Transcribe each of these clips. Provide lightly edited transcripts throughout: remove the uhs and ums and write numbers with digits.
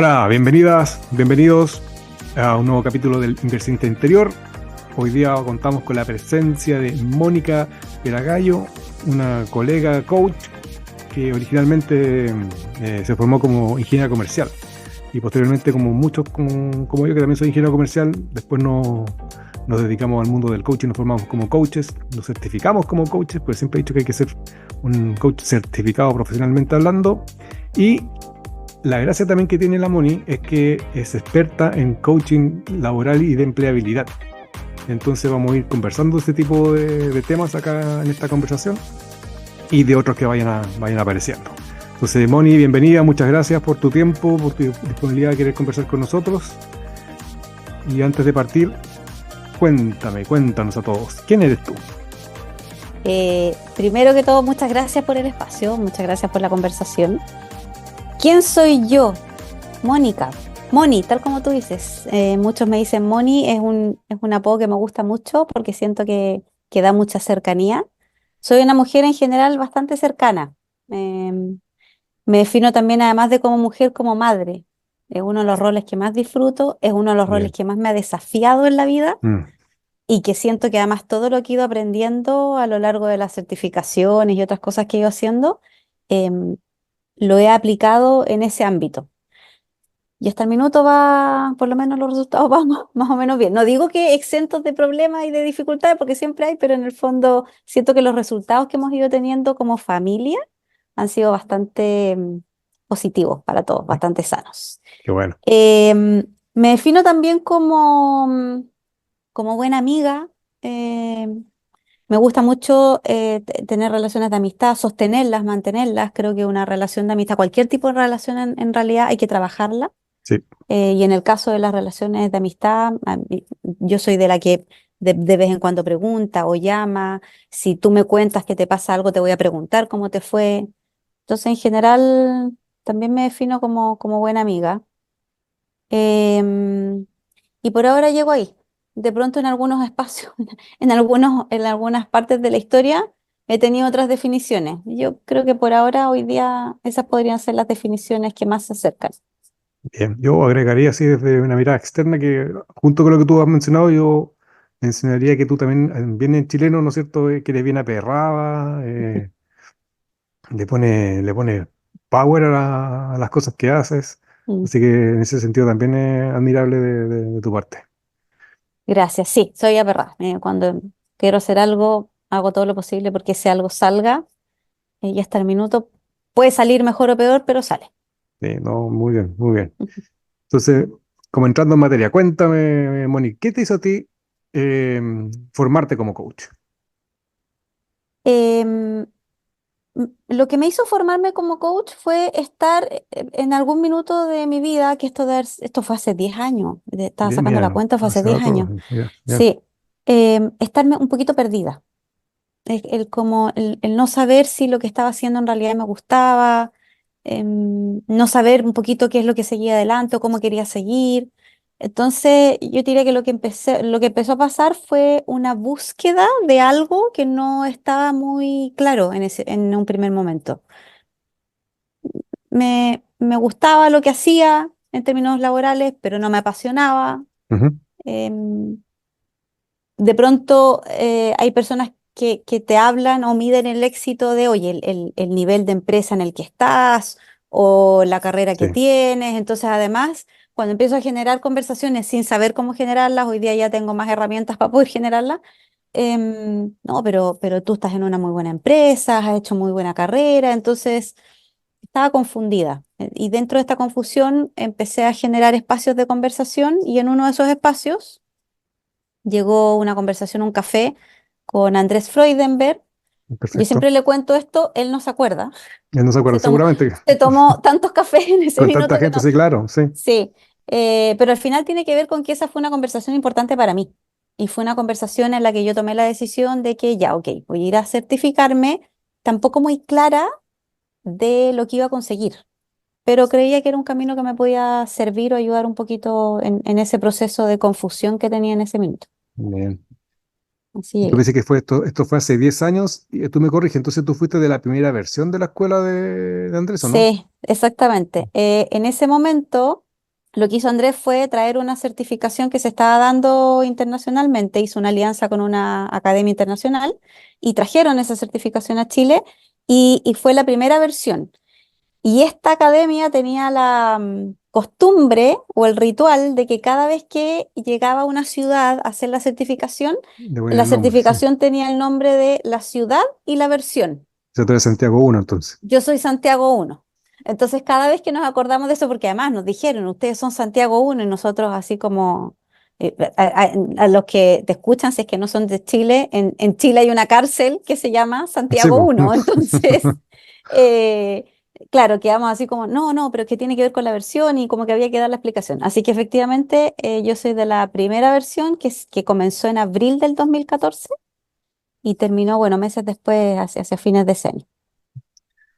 Hola, bienvenidas, bienvenidos a un nuevo capítulo del Inversionista Interior. Hoy día contamos con la presencia de Mónica Peragallo, una colega coach que originalmente se formó como ingeniera comercial y posteriormente, como muchos como yo que también soy ingeniero comercial, después nos dedicamos al mundo del coaching, nos formamos como coaches, nos certificamos como coaches, pues siempre he dicho que hay que ser un coach certificado profesionalmente hablando. Y la gracia también que tiene la Moni es que es experta en coaching laboral y de empleabilidad. Entonces vamos a ir conversando este tipo de temas acá en esta conversación y de otros que vayan apareciendo. Entonces, Moni, bienvenida, muchas gracias por tu tiempo, por tu disponibilidad de querer conversar con nosotros. Y antes de partir, cuéntanos a todos, ¿quién eres tú? Primero que todo, muchas gracias por el espacio, muchas gracias por la conversación. ¿Quién soy yo? Mónica. Moni, tal como tú dices. Muchos me dicen Moni, es un apodo que me gusta mucho porque siento que da mucha cercanía. Soy una mujer en general bastante cercana. Me defino también, además de como mujer, como madre. Es uno de los roles que más disfruto, es uno de los roles Bien. que más me ha desafiado en la vida Mm, y que siento que además todo lo que he ido aprendiendo a lo largo de las certificaciones y otras cosas que he ido haciendo, em, lo he aplicado en ese ámbito. Y hasta el minuto va, por lo menos los resultados van más o menos bien. No digo que exentos de problemas y de dificultades, porque siempre hay, pero en el fondo siento que los resultados que hemos ido teniendo como familia han sido bastante positivos para todos, bastante sanos. qué bueno. Me defino también como buena amiga. em, Me gusta mucho tener relaciones de amistad, sostenerlas, mantenerlas. Creo que una relación de amistad, cualquier tipo de relación en realidad hay que trabajarla. Sí, Y en el caso de las relaciones de amistad, yo soy de la que de vez en cuando pregunta o llama. Si tú me cuentas que te pasa algo, te voy a preguntar cómo te fue. Entonces, en general, también me defino como buena amiga. Em, y por ahora llego ahí. De pronto en algunos espacios, en algunas partes de la historia, he tenido otras definiciones. Yo creo que por ahora, hoy día, esas podrían ser las definiciones que más se acercan. bien. Yo agregaría así desde una mirada externa que, junto con lo que tú has mencionado, yo mencionaría que tú también, bien en chileno, ¿no es cierto?, que eres bien aperrada, le pone power a las cosas que haces. Mm. Así que en ese sentido también es admirable de tu parte. Gracias, sí, soy aperrada. Cuando quiero hacer algo, hago todo lo posible porque ese algo salga y hasta el minuto puede salir mejor o peor, pero sale. Sí, no, muy bien, muy bien. Entonces, como entrando en materia, cuéntame, Moni, ¿qué te hizo a ti formarte como coach? Em, lo que me hizo formarme como coach fue estar en algún minuto de mi vida, que esto fue hace 10 años, estaba Bien, sacando la mira, cuenta, fue hace hace 10 rato, años. ya, ya. Sí, estarme un poquito perdida. El no saber si lo que estaba haciendo en realidad me gustaba, no saber un poquito qué es lo que seguía adelante o cómo quería seguir. Entonces, yo diría que lo que empezó a pasar fue una búsqueda de algo que no estaba muy claro en un primer momento. Me gustaba lo que hacía en términos laborales, pero no me apasionaba. Ujú. Em, de pronto hay personas que te hablan o miden el éxito de, oye, el nivel de empresa en el que estás o la carrera que Sí, tienes. Entonces, además, cuando empiezo a generar conversaciones sin saber cómo generarlas, hoy día ya tengo más herramientas para poder generarlas. No, pero tú estás en una muy buena empresa, has hecho muy buena carrera, entonces estaba confundida. Y dentro de esta confusión empecé a generar espacios de conversación y en uno de esos espacios llegó una conversación, un café con Andrés Freudenberg. Yo perfecto. siempre le cuento esto, él no se acuerda. Él no se acuerda, Se tomó, seguramente, se tomó tantos cafés en ese con tanta minuto que gente, no. sí, claro, sí. Sí, pero al final tiene que ver con que esa fue una conversación importante para mí. Y fue una conversación en la que yo tomé la decisión de que ya, ok, voy a ir a certificarme, tampoco muy clara de lo que iba a conseguir, pero creía que era un camino que me podía servir o ayudar un poquito en ese proceso de confusión que tenía en ese minuto. Bien. Así Y tú me llegué. dices que esto fue hace 10 años, y tú me corriges, entonces tú fuiste de la primera versión de la escuela de Andrés, ¿o no? Sí, exactamente. En ese momento, lo que hizo Andrés fue traer una certificación que se estaba dando internacionalmente, hizo una alianza con una academia internacional y trajeron esa certificación a Chile y fue la primera versión. Y esta academia tenía la costumbre o el ritual de que cada vez que llegaba a una ciudad a hacer Le voy a la el nombre, sí. certificación tenía el nombre de la ciudad y la versión. Se trata de Santiago 1, entonces. Yo soy Santiago 1. Entonces, cada vez que nos acordamos de eso, porque además nos dijeron, ustedes son Santiago 1 y nosotros así como a los que te escuchan, si es que no son de Chile, en Chile hay una cárcel que se llama Sí, Santiago po. 1. Entonces, eh, claro, quedamos así como, no, no, pero es que tiene que ver con la versión y como que había que dar la explicación. Así que efectivamente yo soy de la primera versión que comenzó en abril del 2014 y terminó, bueno, meses después, hacia fines de ese año.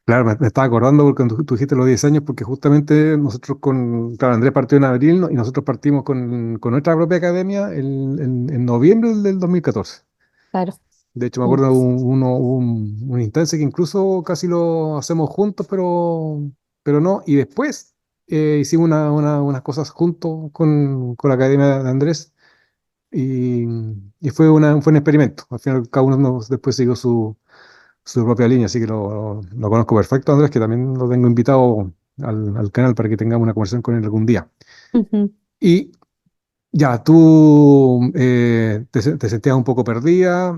Claro, me estaba acordando porque cuando tú dijiste los 10 años, porque justamente nosotros claro, Andrés partió en abril, ¿no? Y nosotros partimos con nuestra propia academia en noviembre del 2014. Claro. De hecho, me Mm. acuerdo hubo una instancia que incluso casi lo hacemos juntos, pero no. Y después hicimos unas cosas juntos con la academia de Andrés y, y fue un experimento. Al final, cada uno después siguió su propia línea, así que lo conozco perfecto, Andrés, que también lo tengo invitado al canal para que tengamos una conversación con él algún día. Ujú. Y ya, tú te sentías un poco perdida,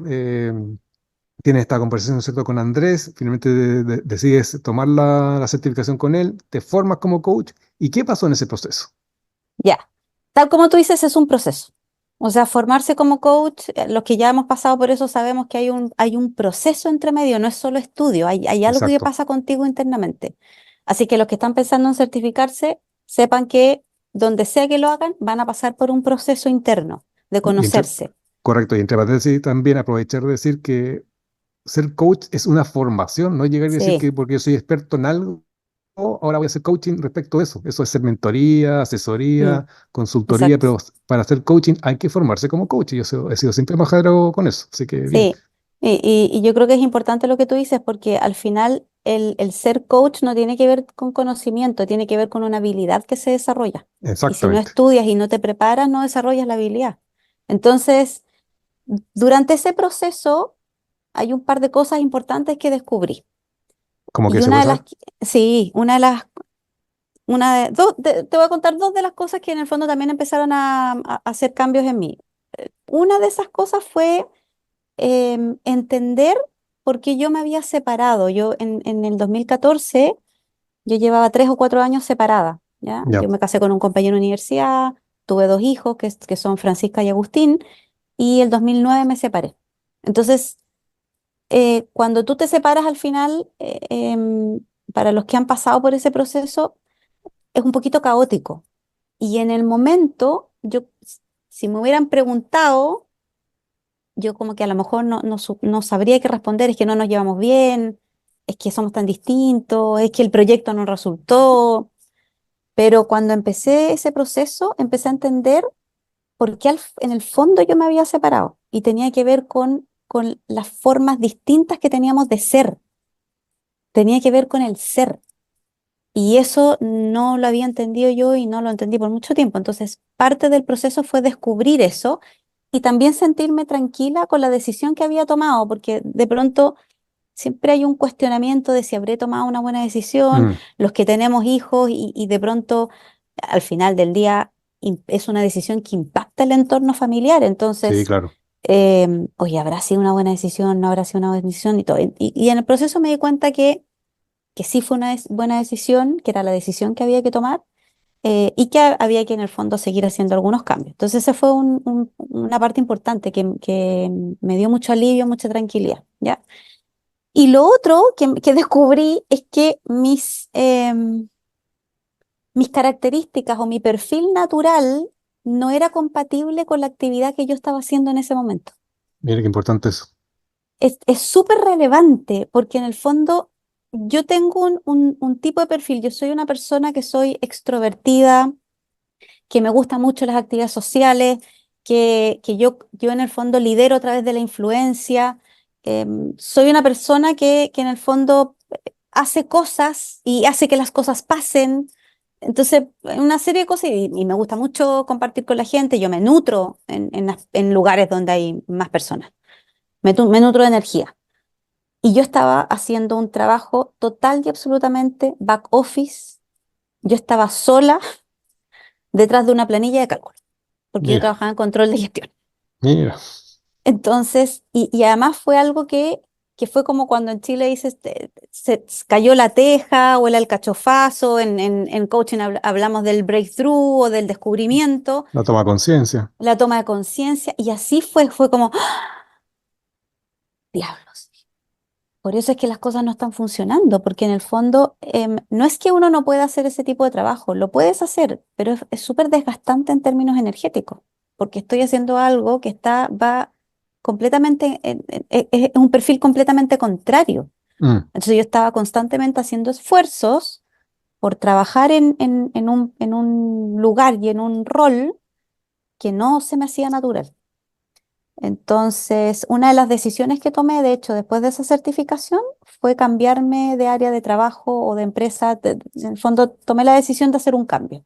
tienes esta conversación, ¿cierto?, con Andrés, finalmente decides tomar la certificación con él, te formas como coach, ¿y qué pasó en ese proceso? Ya, tal como tú dices, es un proceso. O sea, formarse como coach, los que ya hemos pasado por eso sabemos que hay un proceso entre medio, no es solo estudio, hay algo que Exacto. pasa contigo internamente. Así que los que están pensando en certificarse, sepan que donde sea que lo hagan, van a pasar por un proceso interno de Y entre, conocerse. correcto, y entre paréntesis también aprovechar de decir que ser coach es una formación, no es llegar y decir Sí, que porque yo soy experto en algo, ahora voy a hacer coaching respecto a eso. Eso es ser mentoría, mm, asesoría, consultoría, exacto. pero para hacer coaching hay que formarse como coach. Y yo he sido siempre majadero con eso, así que bien. Sí, y yo creo que es importante lo que tú dices porque al final el ser coach no tiene que ver con conocimiento, tiene que ver con una habilidad que se desarrolla. Y si no Exactamente. estudias y no te preparas, no desarrollas la habilidad. Entonces, durante ese proceso hay un par de cosas importantes que descubrí. ¿Cómo que Y se una puede de las, saber? sí, te voy a contar dos de las cosas que en el fondo también empezaron a hacer cambios en mí. Una de esas cosas fue entender por qué yo me había separado. Yo en el 2014, yo llevaba 3 o 4 años separada, ¿ya? Ya. Yo me casé con un compañero de universidad, tuve dos hijos que son Francisca y Agustín, y el 2009 me separé. Entonces, cuando tú te separas al final, para los que han pasado por ese proceso, es un poquito caótico. Y en el momento, si me hubieran preguntado, yo como que a lo mejor no sabría qué responder, es que no nos llevamos bien, es que somos tan distintos, es que el proyecto no resultó, pero cuando empecé ese proceso, empecé a entender por qué en el fondo yo me había separado y tenía que ver con las formas distintas que teníamos de ser, tenía que ver con el ser. Y eso no lo había entendido yo y no lo entendí por mucho tiempo. Entonces, parte del proceso fue descubrir eso y también sentirme tranquila con la decisión que había tomado, porque de pronto siempre hay un cuestionamiento de si habré tomado una buena decisión, Mm, los que tenemos hijos y de pronto al final del día es una decisión que impacta el entorno familiar. sí, Entonces, claro. oye, ¿habrá sido una buena decisión? ¿No habrá sido una buena decisión? Y todo. Y en el proceso me di cuenta que sí fue una buena decisión, que era la decisión que había que tomar y que había que en el fondo seguir haciendo algunos cambios. Entonces, esa fue una parte importante que me dio mucho alivio, mucha tranquilidad, ¿ya? Y lo otro que descubrí es que mis características o mi perfil natural no era compatible con la actividad que yo estaba haciendo en ese momento. Mira qué importante eso. Es súper relevante porque en el fondo yo tengo un tipo de perfil. Yo soy una persona que soy extrovertida, que me gustan mucho las actividades sociales, que yo en el fondo lidero a través de la influencia. Soy una persona que en el fondo hace cosas y hace que las cosas pasen. entonces, una serie de cosas y me gusta mucho compartir con la gente. Yo me nutro en lugares donde hay más personas. Me nutro de energía. Y yo estaba haciendo un trabajo total y absolutamente back office. Yo estaba sola detrás de una planilla de cálculo, porque yo Mira, trabajaba en control de gestión. mira, Entonces, y además fue algo que fue como cuando en Chile dices, se cayó la teja o el alcachofazo, en coaching hablamos del breakthrough o del descubrimiento, la toma de conciencia. la toma de conciencia, y así fue como, ¡ah! Diablos. Por eso es que las cosas no están funcionando, porque en el fondo no es que uno no pueda hacer ese tipo de trabajo, lo puedes hacer, pero es súper desgastante en términos energéticos, porque estoy haciendo algo que va completamente, es un perfil completamente contrario. Mm. Entonces yo estaba constantemente haciendo esfuerzos por trabajar en un lugar y en un rol que no se me hacía natural. Entonces, una de las decisiones que tomé, de hecho, después de esa certificación, fue cambiarme de área de trabajo o de empresa. En el fondo, tomé la decisión de hacer un cambio,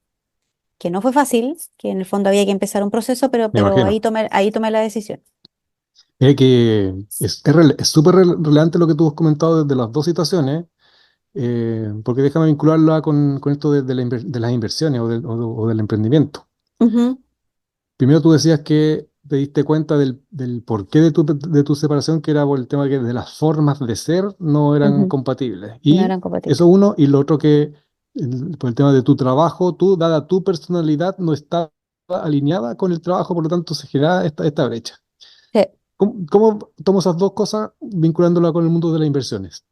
que no fue fácil, que en el fondo había que empezar un proceso, pero, Me pero imagino. ahí tomé la decisión. Que es súper relevante lo que tú has comentado desde las dos situaciones, porque déjame vincularla con esto de las inversiones o del emprendimiento. Ujú, Primero tú decías que te diste cuenta del porqué de tu separación, que era por el tema de las formas de ser no eran ujú. compatibles. No Y eran compatibles. eso uno, y lo otro que por el tema de tu trabajo, tú, dada tu personalidad, no estaba alineada con el trabajo, por lo tanto se genera esta brecha. Sí, ¿Cómo tomo esas dos cosas vinculándola con el mundo de las inversiones?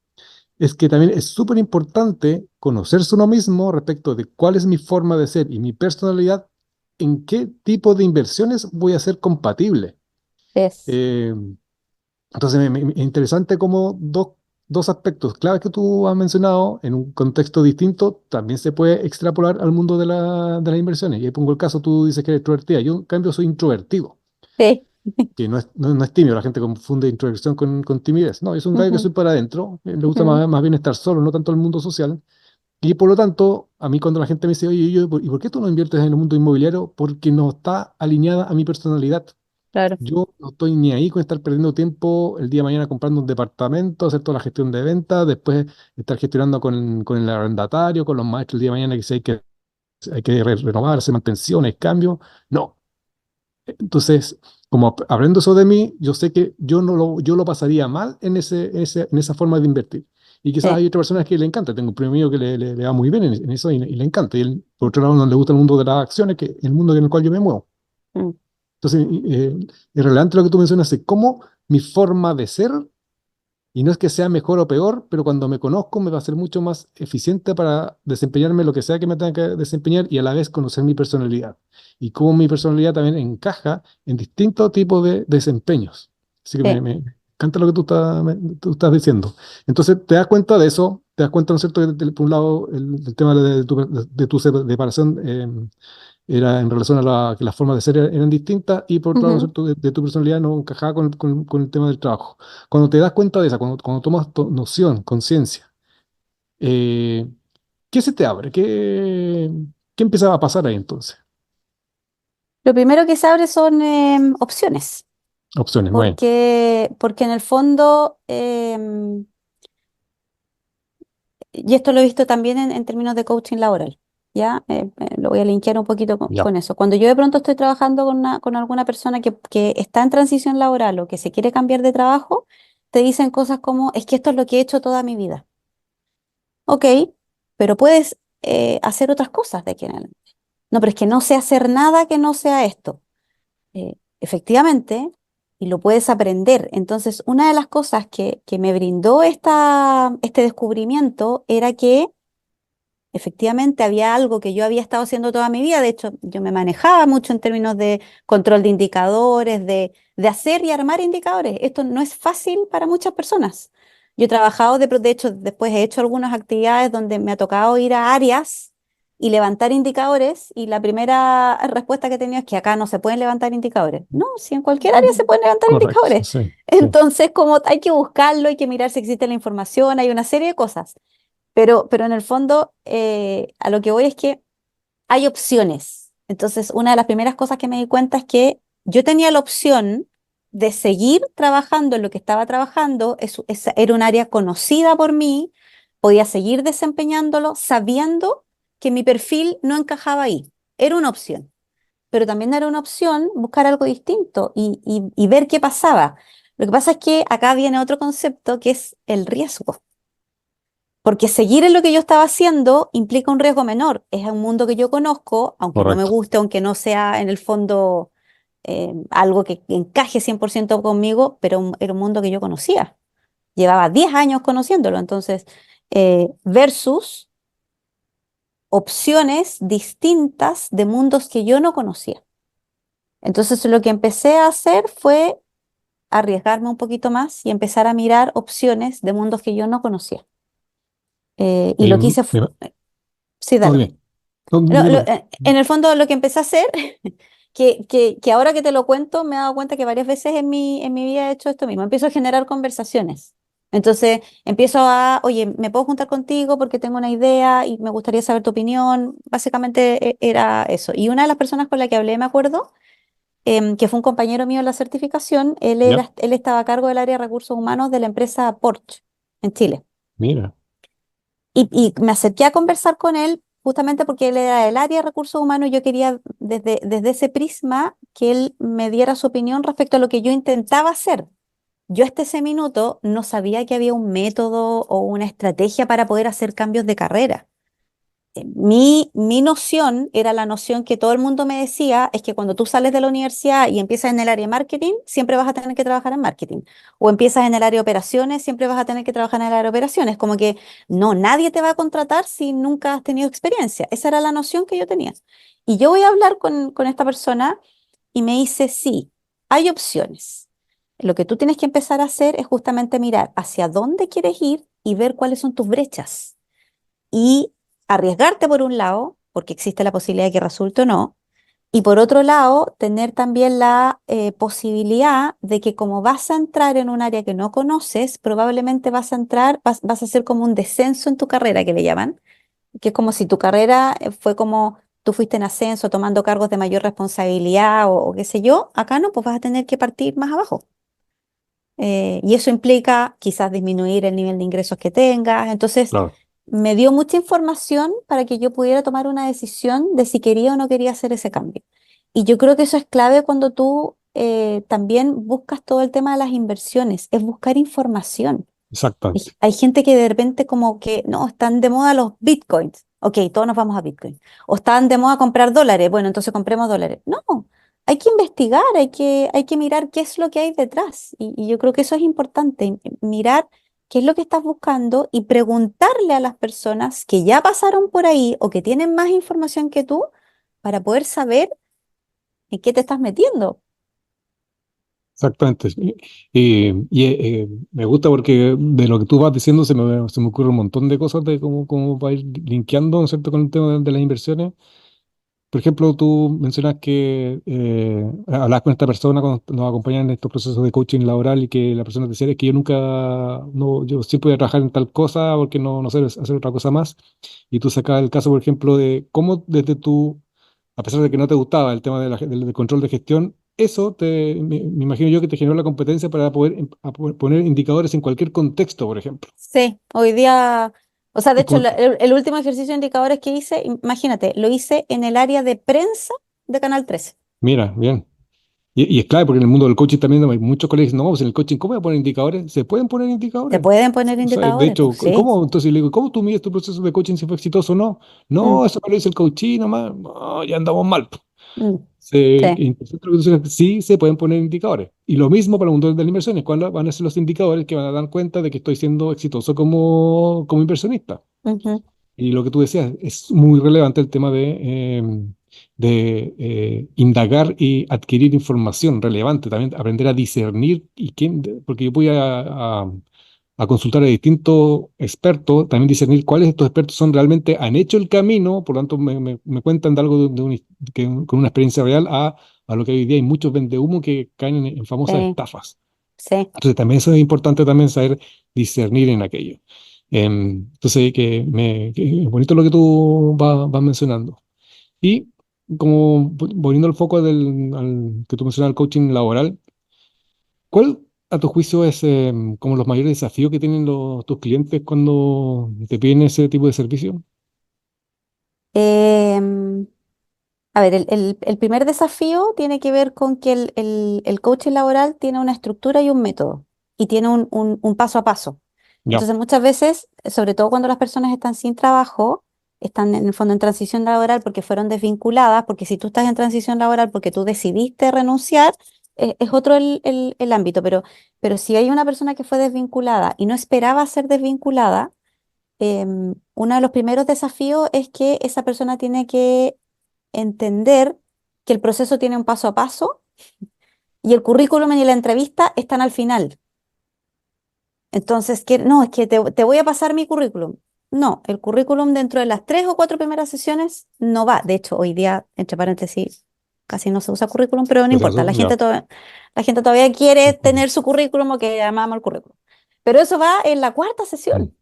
Es que también es súper importante conocerse uno mismo respecto de cuál es mi forma de ser y mi personalidad, en qué tipo de inversiones voy a ser compatible. es. Eh, entonces, es interesante cómo dos aspectos claves que tú has mencionado en un contexto distinto también se puede extrapolar al mundo de las inversiones. Y ahí pongo el caso, tú dices que eres extrovertida, yo en cambio soy introvertido, Sí. que no es tímido, la gente confunde introversión con timidez. No, yo soy un gallo que Ujú, soy para adentro, le gusta ujú, más bien estar solo, no tanto el mundo social. Y por lo tanto, a mí cuando la gente me dice, oye, ¿y por qué tú no inviertes en el mundo inmobiliario? Porque no está alineada a mi personalidad. claro. Yo no estoy ni ahí con estar perdiendo tiempo el día de mañana comprando un departamento, hacer toda la gestión de ventas, después estar gestionando con el arrendatario, con los maestros el día de mañana que si hay que renovar, hacer mantenciones, cambios. No. Entonces, como aprendo eso de mí, yo sé que yo lo pasaría mal en esa forma de invertir. Y quizás Sí. hay otras personas que le encanta. Tengo un primo mío que le va muy bien en eso y le encanta. Y él, por otro lado, no le gusta el mundo de las acciones, que es el mundo en el cual yo me muevo. Mm, Entonces, es relevante lo que tú mencionas de cómo mi forma de ser, y no es que sea mejor o peor, pero cuando me conozco me va a ser mucho más eficiente para desempeñarme lo que sea que me tenga que desempeñar y a la vez conocer mi personalidad y cómo mi personalidad también encaja en distintos tipos de desempeños. Así que me, sí, me encanta lo que tú estás diciendo. Entonces te das cuenta de eso, te das cuenta, ¿no es cierto?, que por un lado el tema de tu separación era en relación a que las formas de ser eran distintas y por otro lado, ¿no es ujú. cierto?, de tu personalidad no encajaba con el tema del trabajo. Cuando te das cuenta de esa, cuando tomas noción, conciencia, eh, ¿qué se te abre? ¿Qué empieza a pasar ahí entonces? Lo primero que se abre son opciones, Opciones, bueno, porque en el fondo, y esto lo he visto también en términos de coaching laboral, ¿ya? Lo voy a linkear un poquito con, ya. con eso. Cuando yo de pronto estoy trabajando con alguna persona que está en transición laboral o que se quiere cambiar de trabajo, te dicen cosas como, es que esto es lo que he hecho toda mi vida. Ok, pero puedes hacer otras cosas de aquí en adelante. No, pero es que no sé hacer nada que no sea esto. Efectivamente, y lo puedes aprender. Entonces, una de las cosas que me brindó este descubrimiento era que efectivamente había algo que yo había estado haciendo toda mi vida. De hecho, yo me manejaba mucho en términos de control de indicadores, de hacer y armar indicadores. Esto no es fácil para muchas personas. Yo he trabajado, de hecho, después he hecho algunas actividades donde me ha tocado ir a áreas y levantar indicadores, y la primera respuesta que he tenido es que acá no se pueden levantar indicadores. No, si en cualquier área se pueden levantar Correcto, indicadores. sí, sí. Entonces, como hay que buscarlo, hay que mirar si existe la información, hay una serie de cosas. Pero en el fondo, a lo que voy es que hay opciones. Entonces, una de las primeras cosas que me di cuenta es que yo tenía la opción de seguir trabajando en lo que estaba trabajando, era un área conocida por mí, podía seguir desempeñándolo sabiendo que mi perfil no encajaba ahí. Era una opción, pero también era una opción buscar algo distinto y ver qué pasaba. Lo que pasa es que acá viene otro concepto que es el riesgo. Porque seguir en lo que yo estaba haciendo implica un riesgo menor. Es un mundo que yo conozco, aunque no me Correcto. guste, aunque no sea en el fondo algo que encaje 100% conmigo, pero era un mundo que yo conocía. Llevaba 10 años conociéndolo. Entonces, versus opciones distintas de mundos que yo no conocía. Entonces, lo que empecé a hacer fue arriesgarme un poquito más y empezar a mirar opciones de mundos que yo no conocía. Y lo que hice fue... Mira, Sí, no, dale. dime. No, dime. En el fondo lo que empecé a hacer, que ahora que te lo cuento, me he dado cuenta que varias veces en mi vida he hecho esto mismo. Empiezo a generar conversaciones. Entonces empiezo a, oye, ¿me puedo juntar contigo porque tengo una idea y me gustaría saber tu opinión? Básicamente era eso. Y una de las personas con la que hablé, me acuerdo, que fue un compañero mío en la certificación, Ya, él estaba a cargo del área de recursos humanos de la empresa Porsche en Chile. mira. Y me acerqué a conversar con él justamente porque él era del área de recursos humanos y yo quería desde ese prisma que él me diera su opinión respecto a lo que yo intentaba hacer. Yo hasta ese minuto no sabía que había un método o una estrategia para poder hacer cambios de carrera. Mi noción era la noción que todo el mundo me decía, es que cuando tú sales de la universidad y empiezas en el área de marketing, siempre vas a tener que trabajar en marketing. O empiezas en el área de operaciones, siempre vas a tener que trabajar en el área de operaciones. Como que no, nadie te va a contratar si nunca has tenido experiencia. Esa era la noción que yo tenía. Y yo voy a hablar con esta persona y me dice, sí, hay opciones. Lo que tú tienes que empezar a hacer es justamente mirar hacia dónde quieres ir y ver cuáles son tus brechas y arriesgarte por un lado, porque existe la posibilidad de que resulte o no, y por otro lado, tener también la posibilidad de que como vas a entrar en un área que no conoces, probablemente vas a entrar, vas a hacer como un descenso en tu carrera, que le llaman, que es como si tu carrera fue como tú fuiste en ascenso, tomando cargos de mayor responsabilidad o qué sé yo, acá no, pues vas a tener que partir más abajo. Y eso implica quizás disminuir el nivel de ingresos que tengas. Entonces, Claro. me dio mucha información para que yo pudiera tomar una decisión de si quería o no quería hacer ese cambio. Y yo creo que eso es clave cuando tú también buscas todo el tema de las inversiones, es buscar información. Exactamente. Hay gente que de repente como que, no, están de moda los bitcoins. Ok, todos nos vamos a bitcoin. O están de moda comprar dólares. Bueno, entonces compremos dólares. No, hay que investigar, hay que mirar qué es lo que hay detrás. Y yo creo que eso es importante, mirar qué es lo que estás buscando y preguntarle a las personas que ya pasaron por ahí o que tienen más información que tú para poder saber en qué te estás metiendo. Exactamente. Me gusta porque de lo que tú vas diciendo se me ocurre un montón de cosas de cómo va a ir linkeando, ¿no es cierto?, con el tema de las inversiones. Por ejemplo, tú mencionas que hablas con esta persona cuando nos acompañan en estos procesos de coaching laboral y que la persona te decía es que yo nunca, no, yo siempre voy a trabajar en tal cosa porque no sé hacer otra cosa más. Y tú sacas el caso, por ejemplo, de cómo desde tu, a pesar de que no te gustaba el tema del control de gestión, eso me imagino yo que te generó la competencia para poder, poner indicadores en cualquier contexto, por ejemplo. Sí, hoy día, o sea, de Y hecho, con- el último ejercicio de indicadores que hice, imagínate, lo hice en el área de prensa de Canal 13. Mira, bien. Y es clave porque en el mundo del coaching también hay muchos colegas que dicen, no, pues en el coaching, ¿cómo voy a poner indicadores? ¿Se pueden poner ¿Se indicadores? pueden poner O sea, de indicadores? hecho, Pues sí. ¿cómo? Entonces le digo, ¿cómo tú mides tu proceso de coaching si fue exitoso o no? Mm, No, eso me lo dice el coaching nomás. No, ya andamos mal. mm, sí. Entonces, lo que tú dices, sí se pueden poner indicadores. Y lo mismo para el mundo de las inversiones. ¿Cuáles van a ser los indicadores que van a dar cuenta de que estoy siendo exitoso como inversionista? Ujú, Y lo que tú decías, es muy relevante el tema de indagar y adquirir información relevante, también aprender a discernir y porque yo voy a consultar a distintos expertos, también discernir cuáles de estos expertos son realmente han hecho el camino, por lo tanto me cuentan de algo con una experiencia real a lo que hoy día hay muchos vendehumo que caen en famosas sí, estafas. sí. Entonces también eso es importante también saber discernir en aquello. Entonces que es bonito lo que tú vas mencionando. Y como volviendo al foco al que tú mencionabas, el coaching laboral, ¿cuál a tu juicio es como los mayores desafíos que tienen tus clientes cuando te piden ese tipo de servicio? Em, a ver, el primer desafío tiene que ver con que el coaching laboral tiene una estructura y un método, y tiene un paso a paso. Ya, Entonces, muchas veces, sobre todo cuando las personas están sin trabajo, están en el fondo en transición laboral porque fueron desvinculadas, porque si tú estás en transición laboral porque tú decidiste renunciar, es otro el ámbito, pero si hay una persona que fue desvinculada y no esperaba ser desvinculada, uno de los primeros desafíos es que esa persona tiene que entender que el proceso tiene un paso a paso y el currículum y la entrevista están al final. Entonces, no, es que te voy a pasar mi currículum. No, el currículum dentro de las 3 o 4 primeras sesiones no va. De hecho, hoy día, entre paréntesis, casi no se usa currículum, pero no es importa. eso, ya. La gente todavía quiere Ujú. tener su currículum o que llamamos el currículum. Pero eso va en la cuarta Mm. sesión.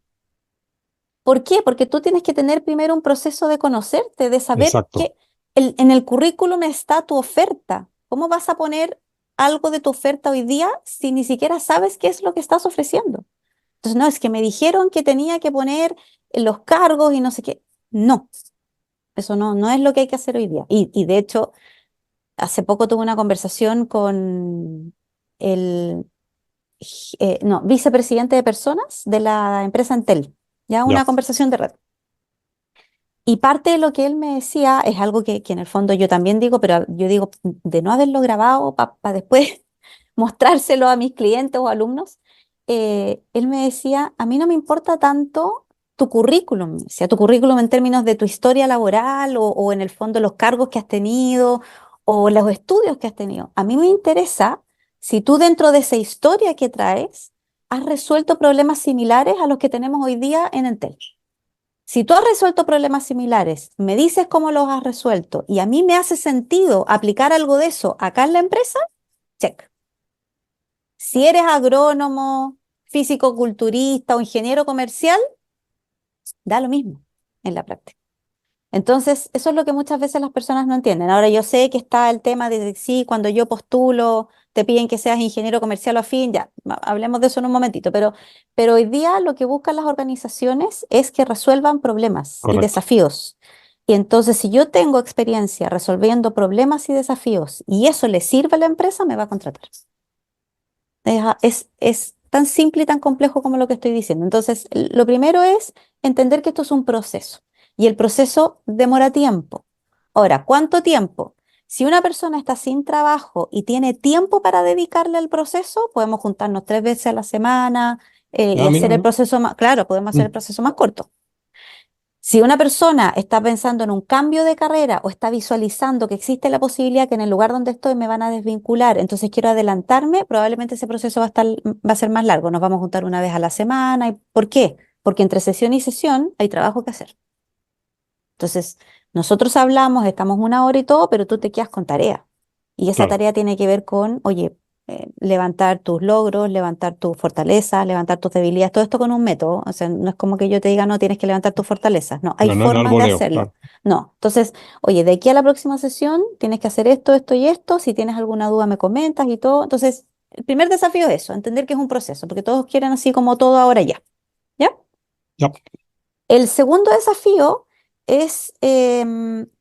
¿Por qué? Porque tú tienes que tener primero un proceso de conocerte, de saber Exacto, que en el currículum está tu oferta. ¿Cómo vas a poner algo de tu oferta hoy día si ni siquiera sabes qué es lo que estás ofreciendo? Entonces, no, es que me dijeron que tenía que poner los cargos y no sé qué. No, eso no es lo que hay que hacer hoy día. Y de hecho, hace poco tuve una conversación con el no, vicepresidente de personas de la empresa Entel, ya ya, una conversación de red. Y parte de lo que él me decía es algo que en el fondo yo también digo, pero yo digo, de no haberlo grabado para después mostrárselo a mis clientes o alumnos, él me decía, a mí no me importa tanto tu currículum, o sea, tu currículum en términos de tu historia laboral o en el fondo los cargos que has tenido o los estudios que has tenido. A mí me interesa si tú dentro de esa historia que traes has resuelto problemas similares a los que tenemos hoy día en Entel. Si tú has resuelto problemas similares, me dices cómo los has resuelto y a mí me hace sentido aplicar algo de eso acá en la empresa, check. Si eres agrónomo, físico-culturista o ingeniero comercial, da lo mismo en la práctica. Entonces, eso es lo que muchas veces las personas no entienden. Ahora, yo sé que está el tema de sí, cuando yo postulo, te piden que seas ingeniero comercial o afín, ya, hablemos de eso en un momentito, pero hoy día lo que buscan las organizaciones es que resuelvan problemas y correcto. desafíos. Y entonces, si yo tengo experiencia resolviendo problemas y desafíos y eso le sirve a la empresa, me va a contratar. Es tan simple y tan complejo como lo que estoy diciendo. Entonces, lo primero es entender que esto es un proceso y el proceso demora tiempo. Ahora, ¿cuánto tiempo? Si una persona está sin trabajo y tiene tiempo para dedicarle al proceso, podemos juntarnos 3 veces a la semana y Ah, mira, hacer el proceso más, claro, podemos hacer el mm, proceso más corto. Si una persona está pensando en un cambio de carrera o está visualizando que existe la posibilidad que en el lugar donde estoy me van a desvincular, entonces quiero adelantarme, probablemente ese proceso va a ser más largo. Nos vamos a juntar una vez a la semana. ¿Por qué? Porque entre sesión y sesión hay trabajo que hacer. Entonces, nosotros hablamos, estamos una hora y todo, pero tú te quedas con tarea. Y esa claro, tarea tiene que ver con, oye, levantar tus logros, levantar tus fortalezas, levantar tus debilidades, todo esto con un método. O sea, no es como que yo te diga, no, tienes que levantar tus fortalezas. No, hay no, no, no al formas de voleo, hacerlo. claro, No, entonces, oye, de aquí a la próxima sesión tienes que hacer esto, esto y esto. Si tienes alguna duda, me comentas y todo. Entonces, el primer desafío es eso, entender que es un proceso, porque todos quieren así como todo ahora ya. ¿Ya? ya, El segundo desafío es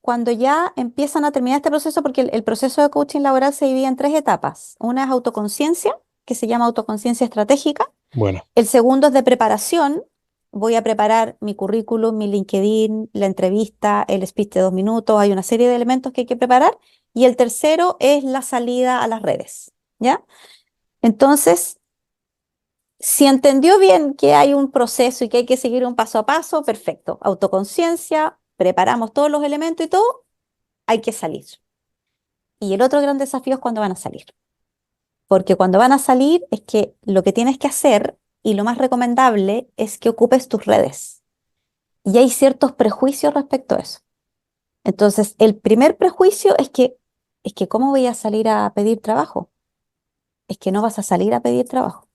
cuando ya empiezan a terminar este proceso, porque el proceso de coaching laboral se divide en 3 etapas. Una es autoconciencia, que se llama autoconciencia estratégica. bueno, El segundo es de preparación. Voy a preparar mi currículum, mi LinkedIn, la entrevista, el speech de 2 minutos. Hay una serie de elementos que hay que preparar. Y el tercero es la salida a las redes. ¿Ya? Entonces, si entendió bien que hay un proceso y que hay que seguir un paso a paso, perfecto. Autoconciencia, preparamos todos los elementos y todo, hay que salir. Y el otro gran desafío es cuando van a salir. Porque cuando van a salir es que lo que tienes que hacer y lo más recomendable es que ocupes tus redes. Y hay ciertos prejuicios respecto a eso. Entonces, el primer prejuicio es que ¿cómo voy a salir a pedir trabajo? Es que no vas a salir a pedir trabajo.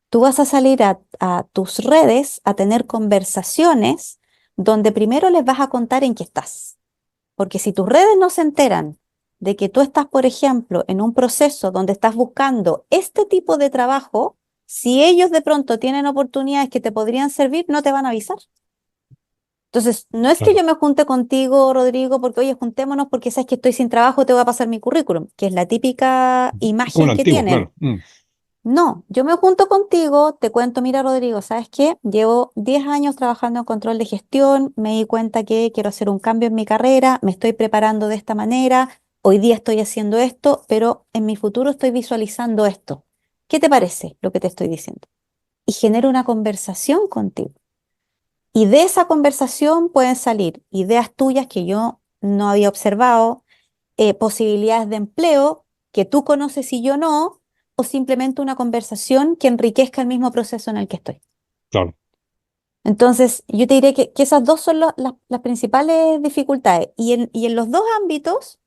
Tú vas a salir a tus redes a tener conversaciones donde primero les vas a contar en qué estás. Porque si tus redes no se enteran de que tú estás, por ejemplo, en un proceso donde estás buscando este tipo de trabajo, si ellos de pronto tienen oportunidades que te podrían servir, no te van a avisar. Entonces, no es que Claro. yo me junte contigo, Rodrigo, porque oye, juntémonos porque sabes que estoy sin trabajo, te voy a pasar mi currículum, que es la típica Como lo imagen que antiguo, tienen. claro. Mm, No, yo me junto contigo, te cuento, mira, Rodrigo, ¿sabes qué? Llevo 10 años trabajando en control de gestión, me di cuenta que quiero hacer un cambio en mi carrera, me estoy preparando de esta manera, hoy día estoy haciendo esto, pero en mi futuro estoy visualizando esto. ¿Qué te parece lo que te estoy diciendo? Y genero una conversación contigo. Y de esa conversación pueden salir ideas tuyas que yo no había observado, posibilidades de empleo que tú conoces y yo no, o simplemente una conversación que enriquezca el mismo proceso en el que estoy. claro, Entonces, yo te diré que esas dos son las principales dificultades. Y en los dos ámbitos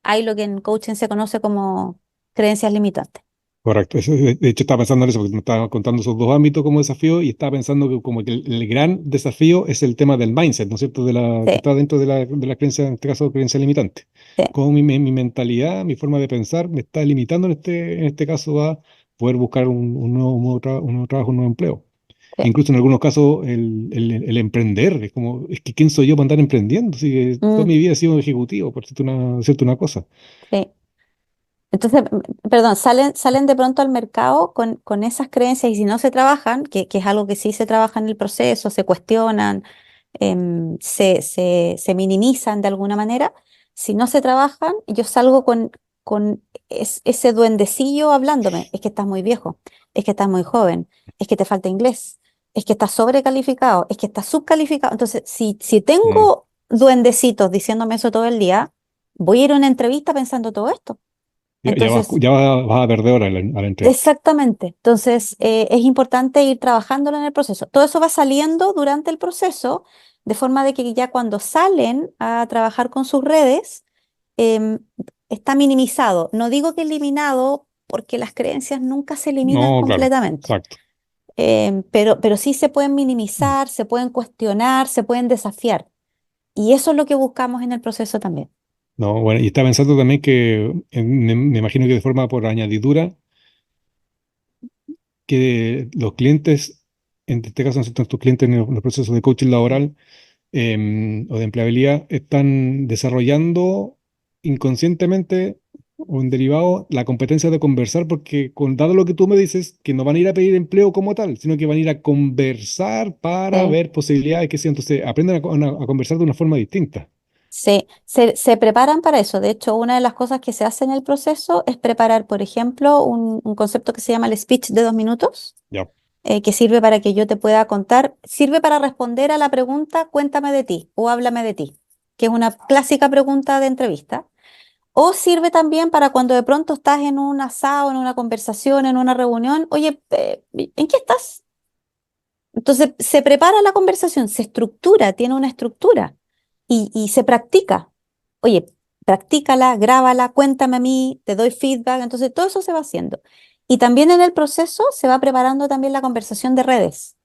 hay lo que en coaching se conoce como creencias limitantes. correcto. De hecho, estaba pensando en eso, porque me estaba contando esos dos ámbitos como desafío y estaba pensando que como que el gran desafío es el tema del mindset, ¿no es cierto? Que Sí, está dentro de la creencia, en este caso, creencia limitante. sí, Como mi mentalidad, mi forma de pensar me está limitando en este caso a poder buscar un nuevo trabajo, un nuevo empleo. sí. Incluso en algunos casos el emprender, es como, es que ¿quién soy yo para andar emprendiendo? Así que toda Mm, mi vida he sido un ejecutivo, por decirte una cosa. sí. Entonces, perdón, salen de pronto al mercado con esas creencias y si no se trabajan, que es algo que sí se trabaja en el proceso, se cuestionan, se minimizan de alguna manera, si no se trabajan, yo salgo con ese duendecillo hablándome, es que estás muy viejo, es que estás muy joven, es que te falta inglés, es que estás sobrecalificado, es que estás subcalificado. Entonces, si Mm. tengo duendecitos diciéndome eso todo el día, voy a ir a una entrevista pensando todo esto. Entonces, Vas a perder hora a la entrevista. exactamente. Entonces, es importante ir trabajándolo en el proceso. Todo eso va saliendo durante el proceso, de forma de que ya cuando salen a trabajar con sus redes, em, está minimizado. No digo que eliminado, porque las creencias nunca se eliminan No, claro, completamente, exacto. pero sí se pueden Mm. minimizar, se pueden cuestionar, se pueden desafiar. Y eso es lo que buscamos en el proceso también. No, bueno, y estaba pensando también que me imagino que de forma por añadidura, que los clientes, en este caso, nosotros, tus clientes en los procesos de coaching laboral, o de empleabilidad están desarrollando inconscientemente o en derivado la competencia de conversar, porque dado lo que tú me dices, que no van a ir a pedir empleo como tal, sino que van a ir a conversar para Sí. ver posibilidades, que sí, entonces aprenden a conversar de una forma distinta. Se preparan para eso. De hecho, una de las cosas que se hace en el proceso es preparar, por ejemplo, un concepto que se llama el speech de 2 minutos, Ya. que sirve para que yo te pueda contar, sirve para responder a la pregunta, cuéntame de ti o háblame de ti, que es una clásica pregunta de entrevista. O sirve también para cuando de pronto estás en un asado, en una conversación, en una reunión, oye, ¿en qué estás? Entonces, se prepara la conversación, se estructura, tiene una estructura y se practica. Oye, practícala, grábala, cuéntame a mí, te doy feedback. Entonces, todo eso se va haciendo. Y también en el proceso se va preparando también la conversación de redes.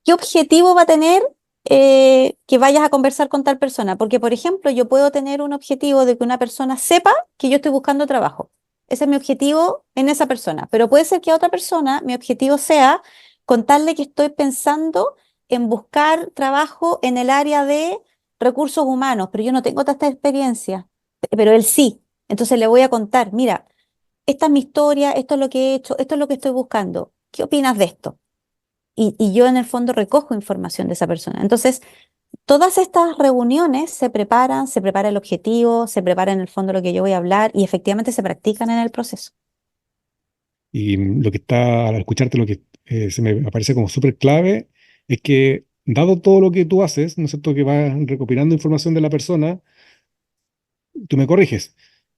¿Qué objetivo va a tener que vayas a conversar con tal persona? Porque, por ejemplo, yo puedo tener un objetivo de que una persona sepa que yo estoy buscando trabajo. Ese es mi objetivo en esa persona. Pero puede ser que a otra persona mi objetivo sea contarle que estoy pensando en buscar trabajo en el área de recursos humanos, pero yo no tengo tanta experiencia, pero él sí. Entonces le voy a contar, mira, esta es mi historia, esto es lo que he hecho, esto es lo que estoy buscando. ¿Qué opinas de esto? Y yo en el fondo recojo información de esa persona. Entonces, todas estas reuniones se prepara el objetivo, se prepara en el fondo lo que yo voy a hablar y efectivamente se practican en el proceso. Y lo que está, al escucharte, lo que se me aparece como súper clave es que, dado todo lo que tú haces, ¿no es cierto?, que vas recopilando información de la persona, tú me corriges,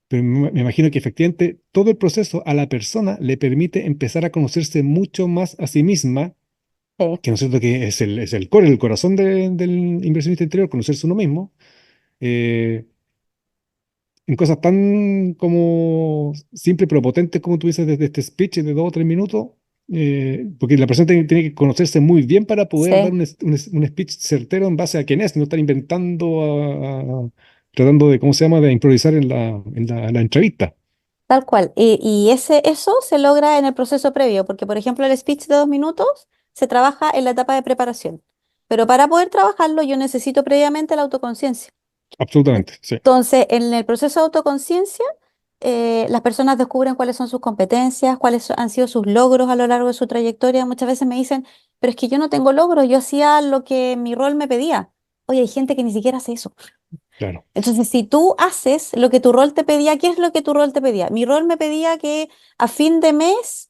pero me imagino que efectivamente todo el proceso a la persona le permite empezar a conocerse mucho más a sí misma, Sí, que no es cierto que es el core, el corazón del inversionista interior, conocerse uno mismo, eh, en cosas tan como simples pero potentes como tú dices desde este speech de 2 o 3 minutos, porque la persona tiene que conocerse muy bien para poder dar sí, un speech certero en base a quién es, no estar inventando tratando de, ¿cómo se llama?, de improvisar en la entrevista. Tal cual. Eso se logra en el proceso previo, porque por ejemplo el speech de 2 minutos se trabaja en la etapa de preparación. Pero para poder trabajarlo yo necesito previamente la autoconciencia. Absolutamente, sí. Entonces, en el proceso de autoconciencia, las personas descubren cuáles son sus competencias, han sido sus logros a lo largo de su trayectoria. Muchas veces me dicen, pero es que yo no tengo logros, yo hacía lo que mi rol me pedía. Oye, hay gente que ni siquiera hace eso. Claro. Entonces, si tú haces lo que tu rol te pedía, ¿qué es lo que tu rol te pedía? Mi rol me pedía que a fin de mes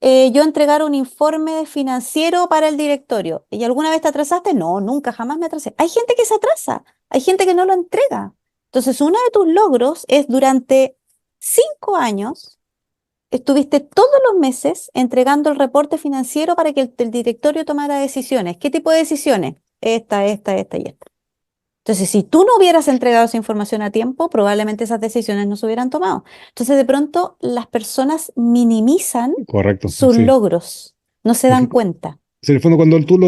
yo entregara un informe financiero para el directorio. ¿Y alguna vez te atrasaste? No, nunca, jamás me atrasé. Hay gente que se atrasa, hay gente que no lo entrega. Entonces, uno de tus logros es durante 5 años, estuviste todos los meses entregando el reporte financiero para que el directorio tomara decisiones. ¿Qué tipo de decisiones? Esta y esta. Entonces, si tú no hubieras entregado esa información a tiempo, probablemente esas decisiones no se hubieran tomado. Entonces, de pronto, las personas minimizan Correcto, sus sí. logros, no se dan Porque, cuenta. en el fondo, cuando tú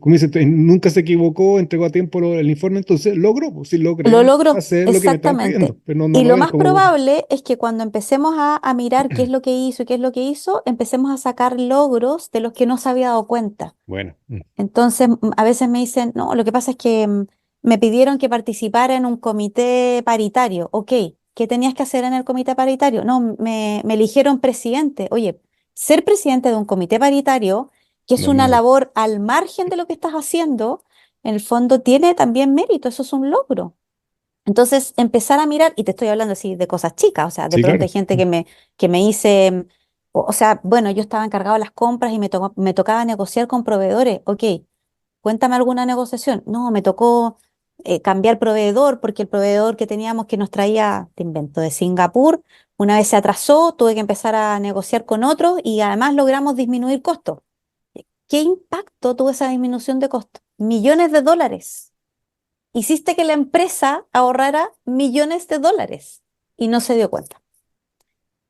como dices, nunca se equivocó, entregó a tiempo el informe, entonces logró, pues sí Lo logré logró, hacer lo que me estaban exactamente. pidiendo, pero no Y lo lo ven más como, probable es que cuando empecemos a mirar qué es lo que hizo y qué es lo que hizo, empecemos a sacar logros de los que no se había dado cuenta. bueno, Entonces, a veces me dicen, no, lo que pasa es que me pidieron que participara en un comité paritario. Ok, ¿qué tenías que hacer en el comité paritario? No, me eligieron presidente. Oye, ser presidente de un comité paritario, que es no es una menor. labor al margen de lo que estás haciendo, en el fondo tiene también mérito, eso es un logro. Entonces, empezar a mirar, y te estoy hablando así de cosas chicas, o sea, de Sí, pronto claro. hay gente que me dice, o sea, bueno, yo estaba encargado de las compras y me tocaba negociar con proveedores. Ok, cuéntame alguna negociación. No, me tocó cambiar proveedor porque el proveedor que teníamos que nos traía, te invento, de Singapur, una vez se atrasó, tuve que empezar a negociar con otros y además logramos disminuir costos. ¿Qué impacto tuvo esa disminución de costos? Millones de dólares. Hiciste que la empresa ahorrara millones de dólares y no se dio cuenta.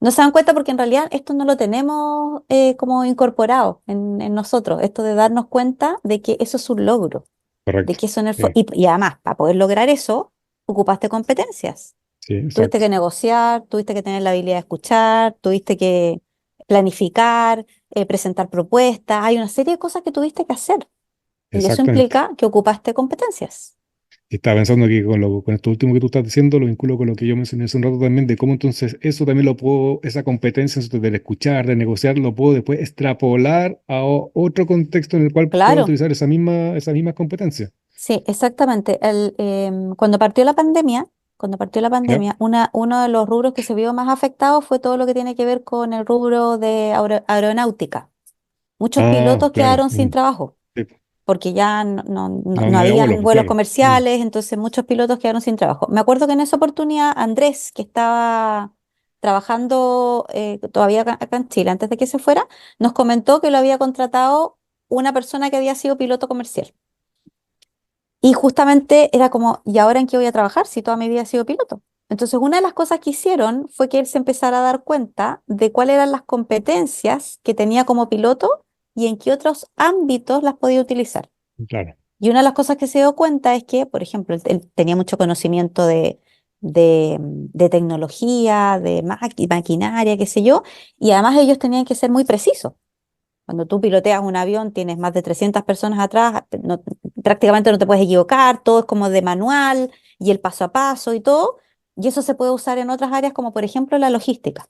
No se dan cuenta porque en realidad esto no lo tenemos como incorporado en nosotros, esto de darnos cuenta de que eso es un logro, de Correcto. que eso en el Sí, y además, para poder lograr eso, ocupaste competencias. sí, Tuviste exacto. que negociar, tuviste que tener la habilidad de escuchar, tuviste que planificar, presentar propuestas, hay una serie de cosas que tuviste que hacer y eso Exactamente. implica que ocupaste competencias. Y estaba pensando que con esto último que tú estás diciendo, lo vinculo con lo que yo mencioné hace un rato también, de cómo entonces eso también lo puedo, esa competencia entonces, del escuchar, de negociar, lo puedo después extrapolar a otro contexto en el cual puedo Claro. utilizar esa misma competencia. Sí, exactamente. Cuando partió la pandemia, ¿Ya? uno de los rubros que se vio más afectado fue todo lo que tiene que ver con el rubro de aeronáutica. Muchos Ah, pilotos claro. quedaron sin trabajo Sí, po. porque ya no, No, no no había vuelo, habían pues vuelos claro. comerciales, entonces muchos pilotos quedaron sin trabajo. Me acuerdo que en esa oportunidad Andrés, que estaba trabajando todavía acá en Chile antes de que se fuera, nos comentó que lo había contratado una persona que había sido piloto comercial. Y justamente era como, ¿y ahora en qué voy a trabajar si toda mi vida he sido piloto? Entonces, una de las cosas que hicieron fue que él se empezara a dar cuenta de cuáles eran las competencias que tenía como piloto y en qué otros ámbitos las podía utilizar. Claro. Y una de las cosas que se dio cuenta es que, por ejemplo, él tenía mucho conocimiento de tecnología, de maquinaria, qué sé yo, y además ellos tenían que ser muy precisos. Cuando tú piloteas un avión, tienes más de 300 personas atrás, prácticamente no te puedes equivocar, todo es como de manual y el paso a paso y todo. Y eso se puede usar en otras áreas como por ejemplo la logística.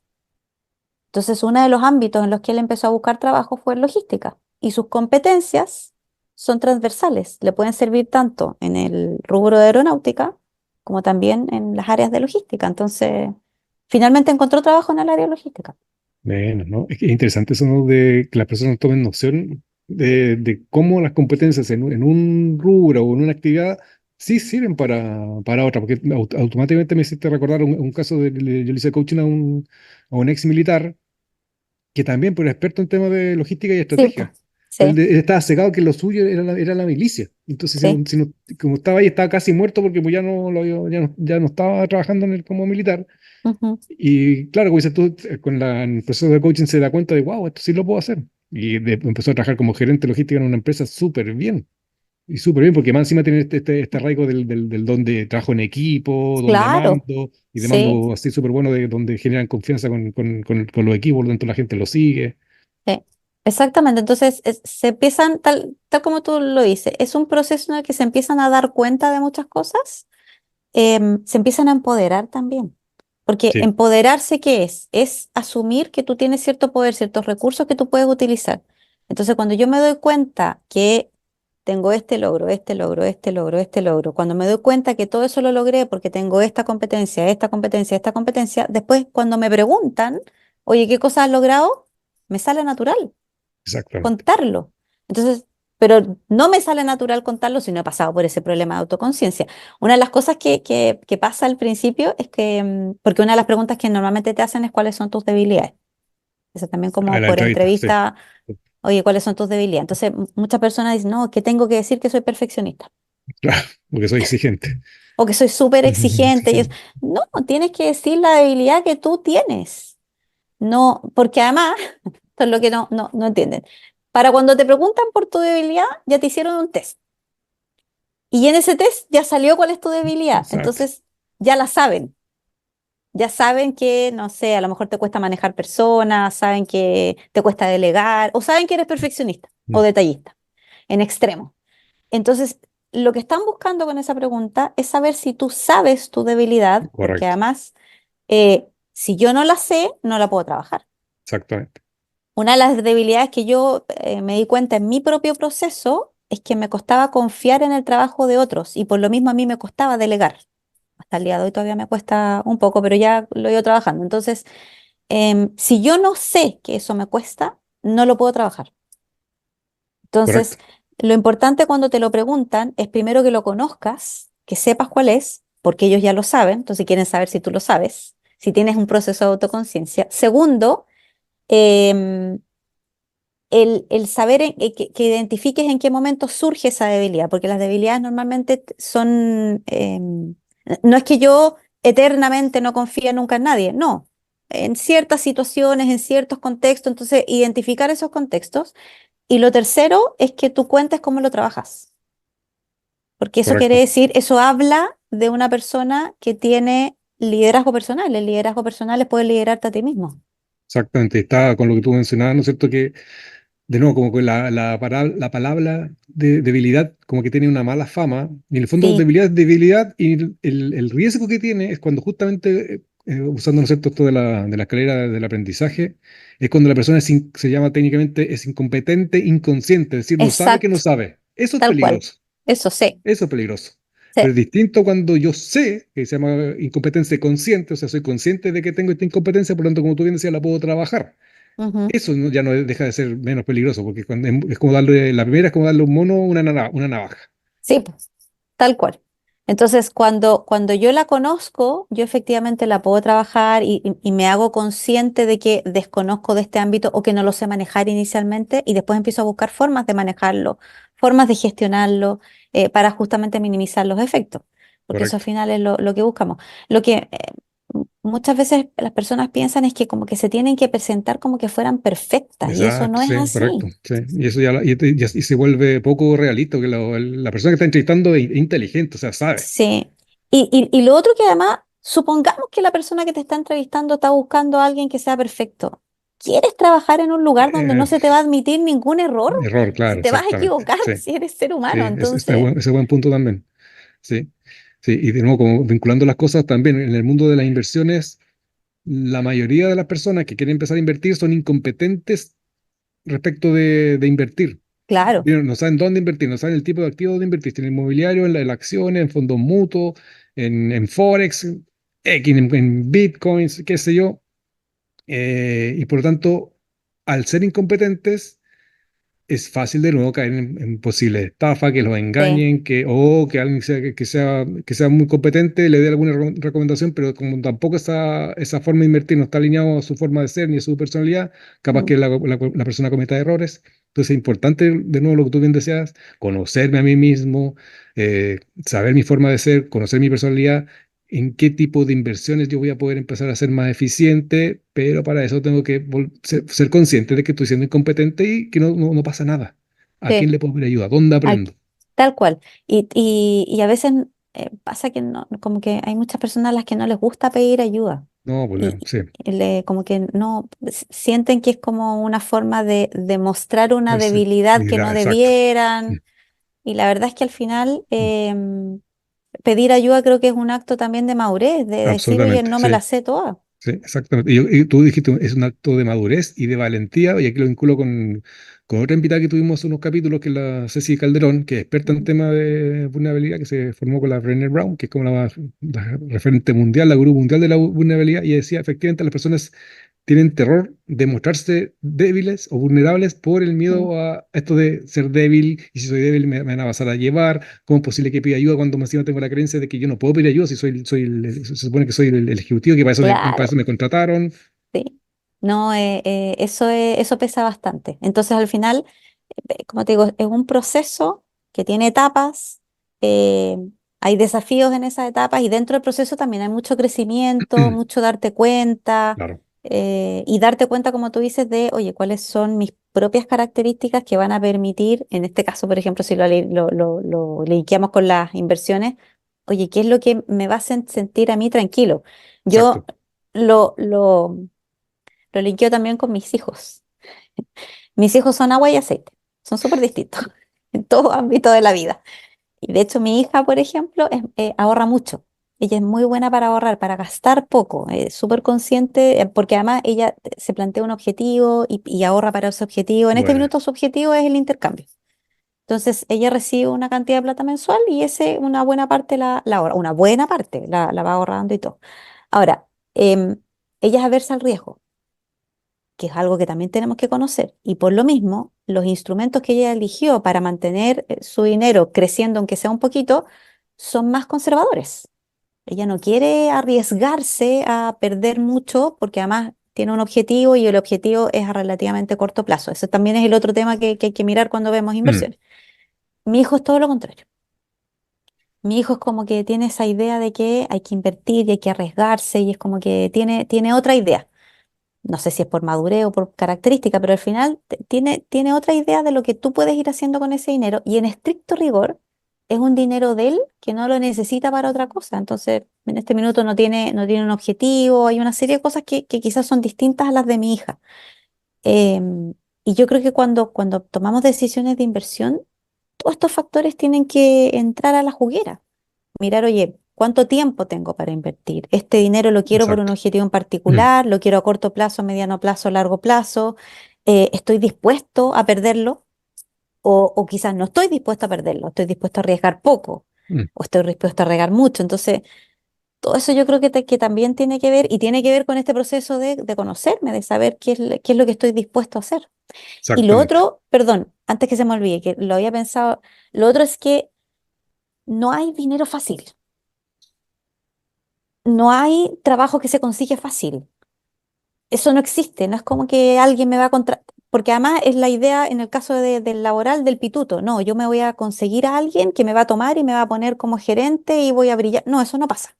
Entonces, uno de los ámbitos en los que él empezó a buscar trabajo fue en logística. Y sus competencias son transversales, le pueden servir tanto en el rubro de aeronáutica como también en las áreas de logística. Entonces, finalmente encontró trabajo en el área de logística. Bueno, ¿no? Es que es interesante eso, ¿no? De que las personas tomen noción de cómo las competencias en un rubro o en una actividad sí sirven para otra, porque automáticamente me hiciste recordar un caso yo le hice coaching a un ex militar que también pues, era experto en temas de logística y Sí, pues, estrategia. Pero él, sí, él estaba cegado que lo suyo era la milicia. Entonces, sí. como estaba ahí, estaba casi muerto porque pues, ya no estaba trabajando como militar. Ujú. Y claro, como dices tú, en el proceso de coaching se da cuenta de, wow, esto sí lo puedo hacer. Y empezó a trabajar como gerente logística en una empresa súper bien. Y súper bien, porque más encima tiene este arraigo del donde trabajo en equipo, donde Claro, mando, y de sí. mando así súper bueno, de donde generan confianza con los equipos, donde la gente lo sigue. Sí, exactamente. Entonces, se empiezan, tal como tú lo dices, es un proceso en el que se empiezan a dar cuenta de muchas cosas, se empiezan a empoderar también. Porque Sí, empoderarse, ¿qué es? Es asumir que tú tienes cierto poder, ciertos recursos que tú puedes utilizar. Entonces, cuando yo me doy cuenta que tengo este logro, este logro, este logro, este logro, cuando me doy cuenta que todo eso lo logré porque tengo esta competencia, esta competencia, esta competencia, después cuando me preguntan, oye, ¿qué cosas has logrado? Me sale natural exactamente. contarlo. Entonces, pero no me sale natural contarlo si no he pasado por ese problema de autoconciencia. Una de las cosas que pasa al principio es que, porque una de las preguntas que normalmente te hacen es cuáles son tus debilidades. Eso también A como la por entrevista, sí. entrevista, oye, ¿cuáles son tus debilidades? Entonces, muchas personas dicen, no, que tengo que decir que soy perfeccionista Claro, porque soy exigente. o que soy súper exigente. Sí, No, tienes que decir la debilidad que tú tienes. No, porque además, esto es lo que no entienden. Para cuando te preguntan por tu debilidad, ya te hicieron un test. Y en ese test ya salió cuál es tu debilidad. exacto. Entonces, ya la saben. Ya saben que, no sé, a lo mejor te cuesta manejar personas, saben que te cuesta delegar, o saben que eres perfeccionista o Mm, detallista, en extremo. Entonces, lo que están buscando con esa pregunta es saber si tú sabes tu debilidad, porque correcto, además, si yo no la sé, no la puedo trabajar. exactamente. Una de las debilidades que yo me di cuenta en mi propio proceso es que me costaba confiar en el trabajo de otros y por lo mismo a mí me costaba delegar. Hasta el día de hoy todavía me cuesta un poco, pero ya lo he ido trabajando. Entonces, si yo no sé que eso me cuesta, no lo puedo trabajar. Correcto, Entonces, lo importante cuando te lo preguntan es primero que lo conozcas, que sepas cuál es, porque ellos ya lo saben, entonces quieren saber si tú lo sabes, si tienes un proceso de autoconciencia. Segundo, em, el saber que identifiques en qué momento surge esa debilidad, porque las debilidades normalmente son, no es que yo eternamente no confíe nunca en nadie, no, en ciertas situaciones, en ciertos contextos, entonces identificar esos contextos. Y lo tercero es que tú cuentes cómo lo trabajas, porque eso quiere correcto. decir, eso habla de una persona que tiene liderazgo personal, el liderazgo personal es poder liderarte a ti mismo. Exactamente. Está con lo que tú mencionabas, ¿no es cierto? Que de nuevo, como que la palabra de debilidad como que tiene una mala fama, y en el fondo Sí, debilidad es debilidad, y el riesgo que tiene es cuando justamente, usando, ¿no es cierto?, esto de la escalera del aprendizaje, es cuando la persona se llama técnicamente es incompetente, inconsciente, es decir, no sabe que no exacto, sabe. Eso es tal cual, peligroso, eso sé. eso es peligroso. Sí. Pero es distinto cuando yo sé, que se llama incompetencia consciente, o sea, soy consciente de que tengo esta incompetencia, por lo tanto, como tú bien decías, la puedo trabajar. Ujú. Eso ya no deja de ser menos peligroso, porque es como darle, la primera es como darle a un mono una navaja. Sí, pues, tal cual. Entonces, cuando yo la conozco, yo efectivamente la puedo trabajar y me hago consciente de que desconozco de este ámbito o que no lo sé manejar inicialmente y después empiezo a buscar formas de manejarlo, formas de gestionarlo para justamente minimizar los efectos, porque eso al Correcto. final es lo que buscamos. Lo que muchas veces las personas piensan es que como que se tienen que presentar como que fueran perfectas y eso Exacto, no es sí, correcto. así. Sí. Y eso y se vuelve poco realista, que la persona que está entrevistando es inteligente, o sea, sabe. Sí. Y lo otro que además, supongamos que la persona que te está entrevistando está buscando a alguien que sea perfecto. ¿Quieres trabajar en un lugar donde Eh, no se te va a admitir ningún error? error, Si claro, te vas a exactamente. equivocar, Sí, si eres ser sí, humano. Entonces, ese buen punto también. Sí, sí, y de nuevo, como vinculando las cosas también, en el mundo de las inversiones, la mayoría de las personas que quieren empezar a invertir son incompetentes respecto de invertir. claro, No saben dónde invertir, no saben el tipo de activo donde invertir, si en el inmobiliario, en acciones, en fondos mutuos, en Forex, en Bitcoins, qué sé yo. Y por lo tanto, al ser incompetentes, es fácil de nuevo caer en posibles estafas, que los sí, engañen, o que alguien que sea muy competente le dé alguna recomendación, pero como tampoco esa forma de invertir no está alineado a su forma de ser ni a su personalidad, capaz mm, que la persona cometa errores. Entonces es importante, de nuevo, lo que tú bien deseas, conocerme a mí mismo, saber mi forma de ser, conocer mi personalidad, en qué tipo de inversiones yo voy a poder empezar a ser más eficiente, pero para eso tengo que ser consciente de que estoy siendo incompetente y que no pasa nada. ¿A quién sí. le puedo pedir ayuda? ¿Dónde ¿A, aprendo? tal cual. Y a veces pasa que no, como que hay muchas personas a las que no les gusta pedir ayuda. No, pues Y, sí, como que no sienten que es como una forma de mostrar una sí, debilidad que no dignidad, exacto. Mm, debieran. Y la verdad es que al final mm, pedir ayuda creo que es un acto también de madurez, de decir, oye, absolutamente, no me sí. la sé toda. Sí, exactamente. Y tú dijiste, es un acto de madurez y de valentía, y aquí lo vinculo con otra invitada que tuvimos hace unos capítulos, que es la Ceci Calderón, que es experta en Ujú. temas de vulnerabilidad, que se formó con la Brené Brown, que es como la referente mundial, la gurú mundial de la vulnerabilidad, y decía, efectivamente, las personas tienen terror de mostrarse débiles o vulnerables por el Mm. miedo a esto de ser débil, y si soy débil me van a pasar a llevar. ¿Cómo es posible que pida ayuda cuando más encima tengo la creencia de que yo no puedo pedir ayuda si se supone que soy el ejecutivo, que para eso Claro, me contrataron? sí. No, eso pesa bastante. Entonces, al final, como te digo, es un proceso que tiene etapas, eh, hay desafíos en esas etapas y dentro del proceso también hay mucho crecimiento, mucho darte cuenta Claro. y darte cuenta, como tú dices, de, oye, cuáles son mis propias características que van a permitir, en este caso, por ejemplo, si lo linkeamos con las inversiones, oye, ¿qué es lo que me va a sentir a mí tranquilo? Yo Exacto. lo, lo, lo linkeo también con mis hijos. Mis hijos son agua y aceite, son súper distintos en todo ámbito de la vida. Y de hecho, mi hija, por ejemplo, ahorra mucho. Ella es muy buena para ahorrar, para gastar poco, es súper consciente, porque además ella se plantea un objetivo y ahorra para ese objetivo. En este Bueno, minuto su objetivo es el intercambio. Entonces, ella recibe una cantidad de plata mensual y ese, una buena parte la ahorra, una buena parte la va ahorrando y todo. Ahora, ella es aversa al riesgo, que es algo que también tenemos que conocer. Y por lo mismo, los instrumentos que ella eligió para mantener su dinero creciendo, aunque sea un poquito, son más conservadores. Ella no quiere arriesgarse a perder mucho porque además tiene un objetivo y el objetivo es a relativamente corto plazo. Ese también es el otro tema que hay que mirar cuando vemos mm, inversiones. Mi hijo es todo lo contrario. Mi hijo es como que tiene esa idea de que hay que invertir y hay que arriesgarse y es como que tiene otra idea. No sé si es por madurez o por característica, pero al final tiene otra idea de lo que tú puedes ir haciendo con ese dinero y en estricto rigor es un dinero de él que no lo necesita para otra cosa. Entonces, en este minuto no tiene un objetivo, hay una serie de cosas que quizás son distintas a las de mi hija. Y yo creo que cuando tomamos decisiones de inversión, todos estos factores tienen que entrar a la juguera. Mirar, oye, ¿cuánto tiempo tengo para invertir? Este dinero lo quiero por un exacto. objetivo en Mm, particular, lo quiero a corto plazo, mediano plazo, largo plazo. ¿Estoy dispuesto a perderlo? O quizás no estoy dispuesto a perderlo, estoy dispuesto a arriesgar poco mm, o estoy dispuesto a arriesgar mucho. Entonces, todo eso yo creo que también tiene que ver y tiene que ver con este proceso de conocerme, de saber qué es lo que estoy dispuesto a hacer. Y lo exactamente. otro, perdón, antes que se me olvide, que lo había pensado, lo otro es que no hay dinero fácil. No hay trabajo que se consigue fácil. Eso no existe, no es como que alguien me va a contratar, porque además es la idea en el caso del laboral del pituto. No, yo me voy a conseguir a alguien que me va a tomar y me va a poner como gerente y voy a brillar. No, eso no pasa.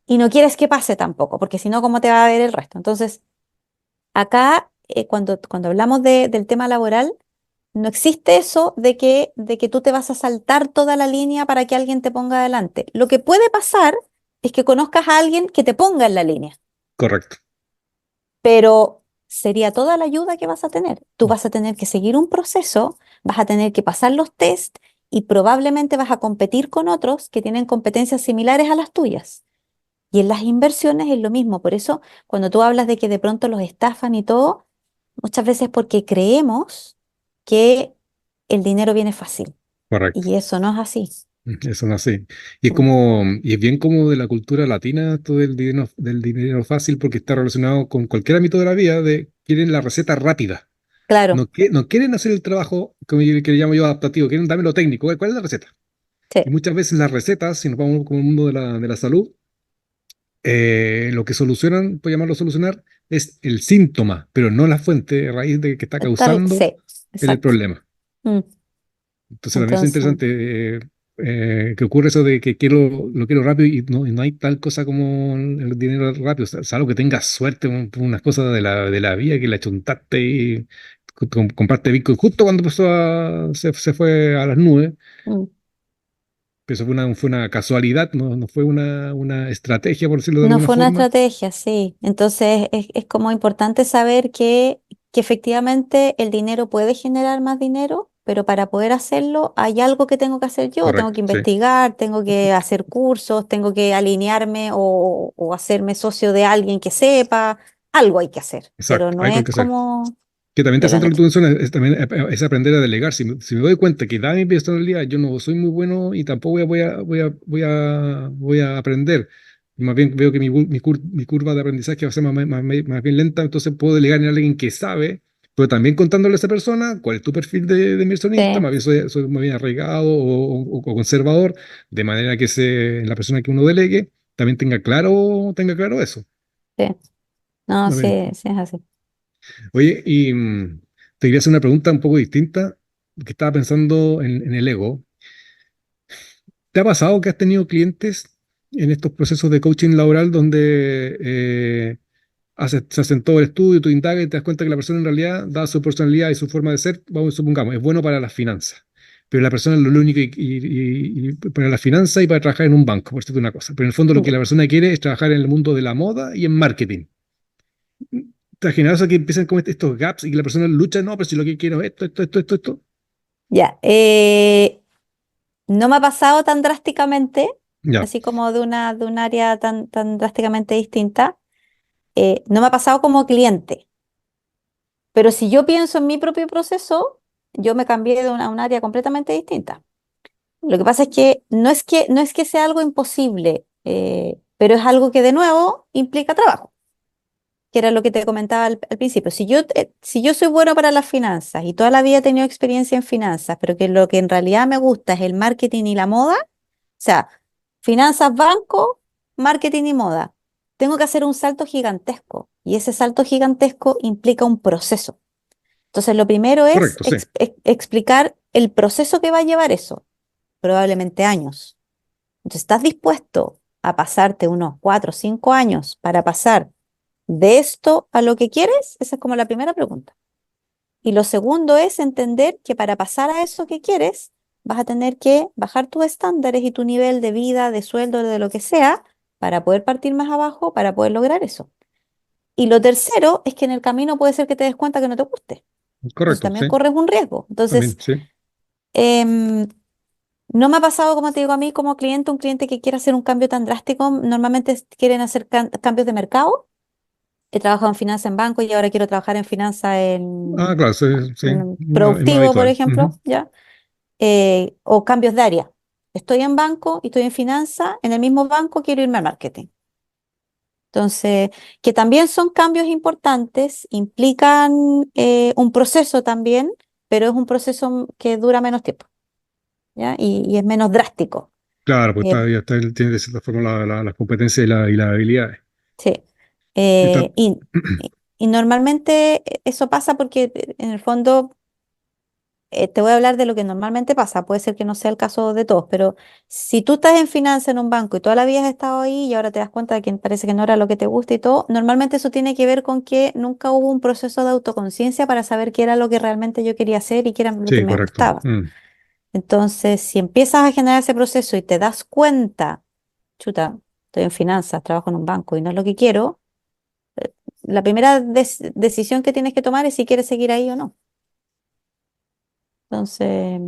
Y no quieres que pase tampoco, porque si no, ¿cómo te va a ver el resto? Entonces, acá, cuando hablamos del tema laboral, no existe eso de que tú te vas a saltar toda la línea para que alguien te ponga adelante. Lo que puede pasar es que conozcas a alguien que te ponga en la línea, Correcto. pero sería toda la ayuda que vas a tener. Tú vas a tener que seguir un proceso, vas a tener que pasar los test y probablemente vas a competir con otros que tienen competencias similares a las tuyas. Y en las inversiones es lo mismo. Por eso, cuando tú hablas de que de pronto los estafan y todo, muchas veces porque creemos que el dinero viene fácil. Correcto. Y eso no es así. Eso no sé. Y es Mm. como, y es bien como de la cultura latina esto del dinero fácil, porque está relacionado con cualquier ámbito de la vida, de quieren la receta rápida. Claro, No quieren hacer el trabajo que le llamo yo adaptativo, quieren darme lo técnico. ¿Cuál es la receta? sí, Y muchas veces las recetas, si nos vamos con el mundo de la salud, lo que solucionan, por llamarlo solucionar, es el síntoma, pero no la fuente raíz de que está causando sí, el exacto. problema. Mm. Entonces también es Entonces, interesante que ocurre eso de que lo quiero rápido y no hay tal cosa como el dinero rápido, salvo que tengas suerte, unas cosas de la vida que la chuntaste y comparte Bitcoin justo cuando se fue a las nubes. Mm. Pero eso fue una casualidad, no fue una estrategia, por decirlo de No alguna fue una forma. estrategia, sí. Entonces es como importante saber que efectivamente el dinero puede generar más dinero, pero para poder hacerlo hay algo que tengo que hacer yo. Tengo Correcto, que sí. investigar, tengo que hacer cursos, tengo que alinearme o hacerme socio de alguien que sepa. Algo hay que hacer, pero Exacto, no hay es que hacer. como Que también de la interesante lo que noche. tú mencionas, es, también es aprender a delegar. Si me doy cuenta que da mi personalidad, yo no soy muy bueno y tampoco voy a aprender. Más bien veo que mi curva de aprendizaje va a ser más bien lenta, entonces puedo delegar en alguien que sabe, pero también contándole a esa persona cuál es tu perfil de inversionista, Sí, más bien soy más bien arraigado o conservador, de manera que la persona que uno delegue también tenga claro eso. sí. No, Más bien. sí, sí es así. Oye, y te quería hacer una pregunta un poco distinta, que estaba pensando en el ego. ¿Te ha pasado que has tenido clientes en estos procesos de coaching laboral donde se hacen todo el estudio, tú indagas y te das cuenta que la persona en realidad, dada su personalidad y su forma de ser, vamos, supongamos, es bueno para las finanzas? Pero la persona lo único y para las finanzas y para trabajar en un banco, por decirte una cosa. Pero en el fondo lo que la Ya. persona quiere es trabajar en el mundo de la moda y en marketing. ¿Te has generado eso que empiezan como estos gaps y que la persona lucha? No, pero si lo que quiero es esto. Ya. No me ha pasado tan drásticamente, Ya, así como de un área tan drásticamente distinta. No me ha pasado como cliente, pero si yo pienso en mi propio proceso, yo me cambié a un área completamente distinta. Lo que pasa es que no es que sea algo imposible, pero es algo que de nuevo implica trabajo, que era lo que te comentaba al principio. Si yo soy bueno para las finanzas y toda la vida he tenido experiencia en finanzas, pero que lo que en realidad me gusta es el marketing y la moda, o sea, finanzas, banco, marketing y moda. Tengo que hacer un salto gigantesco y ese salto gigantesco implica un proceso. Entonces, lo primero es correcto, sí. explicar el proceso que va a llevar eso, probablemente años. Entonces, ¿estás dispuesto a pasarte unos 4 o 5 años para pasar de esto a lo que quieres? Esa es como la primera pregunta. Y lo segundo es entender que para pasar a eso que quieres, vas a tener que bajar tus estándares y tu nivel de vida, de sueldo, de lo que sea, para poder partir más abajo, para poder lograr eso. Y lo tercero es que en el camino puede ser que te des cuenta que no te guste. Entonces Correcto, también sí. corres un riesgo. También, Entonces, sí. em, no me ha pasado, como te digo, a mí como cliente, un cliente que quiera hacer un cambio tan drástico, normalmente quieren hacer cambios de mercado. He trabajado en finanzas en banco y ahora quiero trabajar en finanzas Ah, claro, sí, sí. Es más productivo, por habitual. ejemplo, Ujú. ¿ya? O cambios de área. Estoy en banco y estoy en finanzas, en el mismo banco quiero irme al marketing. Entonces, que también son cambios importantes, implican un proceso también, pero es un proceso que dura menos tiempo, ¿ya? Y es menos drástico. Claro, pues Eh, tiene de cierta forma las competencias y las habilidades. sí. Está- Eh, y, y normalmente eso pasa porque en el fondo te voy a hablar de lo que normalmente pasa, puede ser que no sea el caso de todos, pero si tú estás en finanzas en un banco y toda la vida has estado ahí y ahora te das cuenta de que parece que no era lo que te gusta y todo, normalmente eso tiene que ver con que nunca hubo un proceso de autoconciencia para saber qué era lo que realmente yo quería hacer y qué era lo que sí, me correcto. gustaba. Entonces, si empiezas a generar ese proceso y te das cuenta, chuta, estoy en finanzas, trabajo en un banco y no es lo que quiero, la primera decisión que tienes que tomar es si quieres seguir ahí o no. Entonces,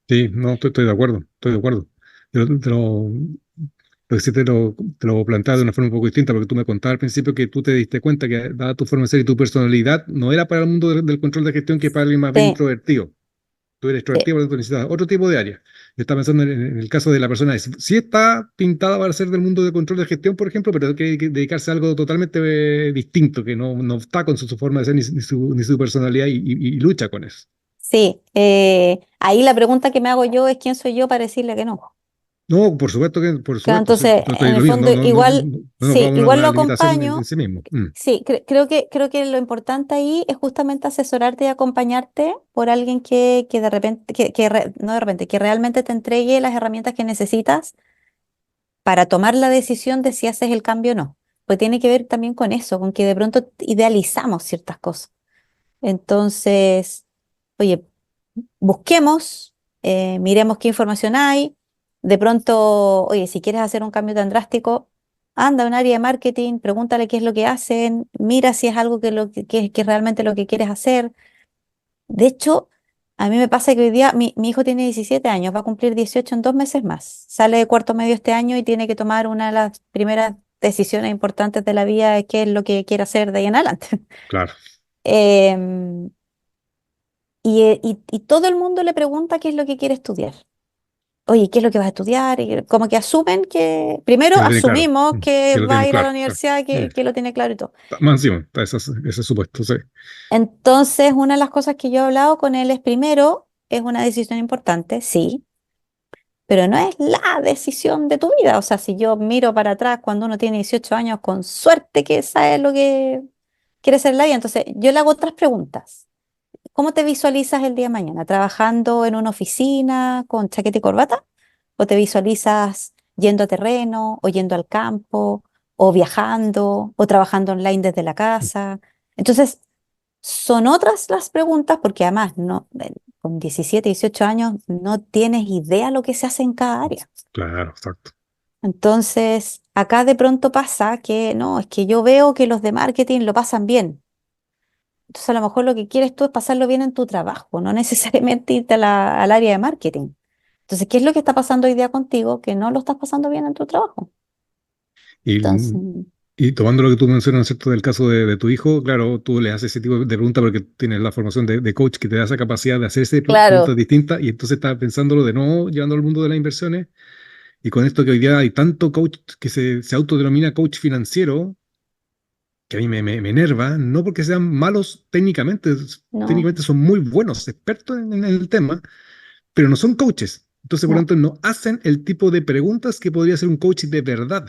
Sí, no, estoy de acuerdo, estoy de acuerdo. Pero sí te lo planteaba de una forma un poco distinta, porque tú me contabas al principio que tú te diste cuenta que dada tu forma de ser y tu personalidad, no era para el mundo del control de gestión, que para alguien más bien sí, introvertido. Tú eres sí. extrovertido, por lo tanto necesitas otro tipo de área. Yo estaba pensando en el caso de la persona, sí está pintada para ser del mundo de control de gestión, por ejemplo, pero tiene que dedicarse a algo totalmente distinto, que no está con su forma de ser ni su personalidad y lucha con eso. Sí, ahí la pregunta que me hago yo es quién soy yo para decirle que no. No, por Claro, supuesto, sí, entonces, estoy en el lo mismo, fondo, igual, no nos sí, vamos a igual lo una limitación en acompaño. sí mismo. Sí, creo que lo importante ahí es justamente asesorarte y acompañarte por alguien que de repente, no de repente, que realmente te entregue las herramientas que necesitas para tomar la decisión de si haces el cambio o no. Pues tiene que ver también con eso, con que de pronto idealizamos ciertas cosas. Entonces, oye, busquemos, miremos qué información hay. De pronto, oye, si quieres hacer un cambio tan drástico, anda a un área de marketing, pregúntale qué es lo que hacen, mira si es algo que es realmente lo que quieres hacer. De hecho, a mí me pasa que hoy día mi hijo tiene 17 años, va a cumplir 18 en 2 meses más. Sale de cuarto medio este año y tiene que tomar una de las primeras decisiones importantes de la vida, de qué es lo que quiere hacer de ahí en adelante. Claro. Em, y todo el mundo le pregunta qué es lo que quiere estudiar. Oye, ¿qué es lo que vas a estudiar? Y como que asumen que, primero Que lo tiene claro. asumimos que Que lo va a tienen ir a la claro. Claro. universidad, Eh, que lo tiene claro y todo. Más encima, está ese supuesto, sí. Entonces, una de las cosas que yo he hablado con él es, primero, es una decisión importante, sí, pero no es la decisión de tu vida. O sea, si yo miro para atrás cuando uno tiene 18 años, con suerte que sabe lo que quiere ser en la vida. Entonces, yo le hago otras preguntas. ¿Cómo te visualizas el día de mañana? ¿Trabajando en una oficina con chaqueta y corbata? ¿O te visualizas yendo a terreno, o yendo al campo, o viajando, o trabajando online desde la casa? Entonces, son otras las preguntas porque además no, con 17, 18 años no tienes idea lo que se hace en cada área. Claro, exacto. Entonces, acá de pronto pasa que no, es que yo veo que los de marketing lo pasan bien. Entonces, a lo mejor lo que quieres tú es pasarlo bien en tu trabajo, no necesariamente irte a al área de marketing. Entonces, ¿qué es lo que está pasando hoy día contigo que no lo estás pasando bien en tu trabajo? Y, Entonces, y tomando lo que tú mencionas, ¿cierto? Del caso de tu hijo, claro, tú le haces ese tipo de preguntas porque tienes la formación de coach que te da esa capacidad de hacerse preguntas claro, distintas y entonces estás pensándolo de nuevo, llevando al mundo de las inversiones. Y con esto que hoy día hay tanto coach que se autodenomina coach financiero, que a mí me enerva, no porque sean malos técnicamente, no, técnicamente son muy buenos, expertos en el tema, pero no son coaches. Entonces, por lo no, tanto, no hacen el tipo de preguntas que podría hacer un coach de verdad.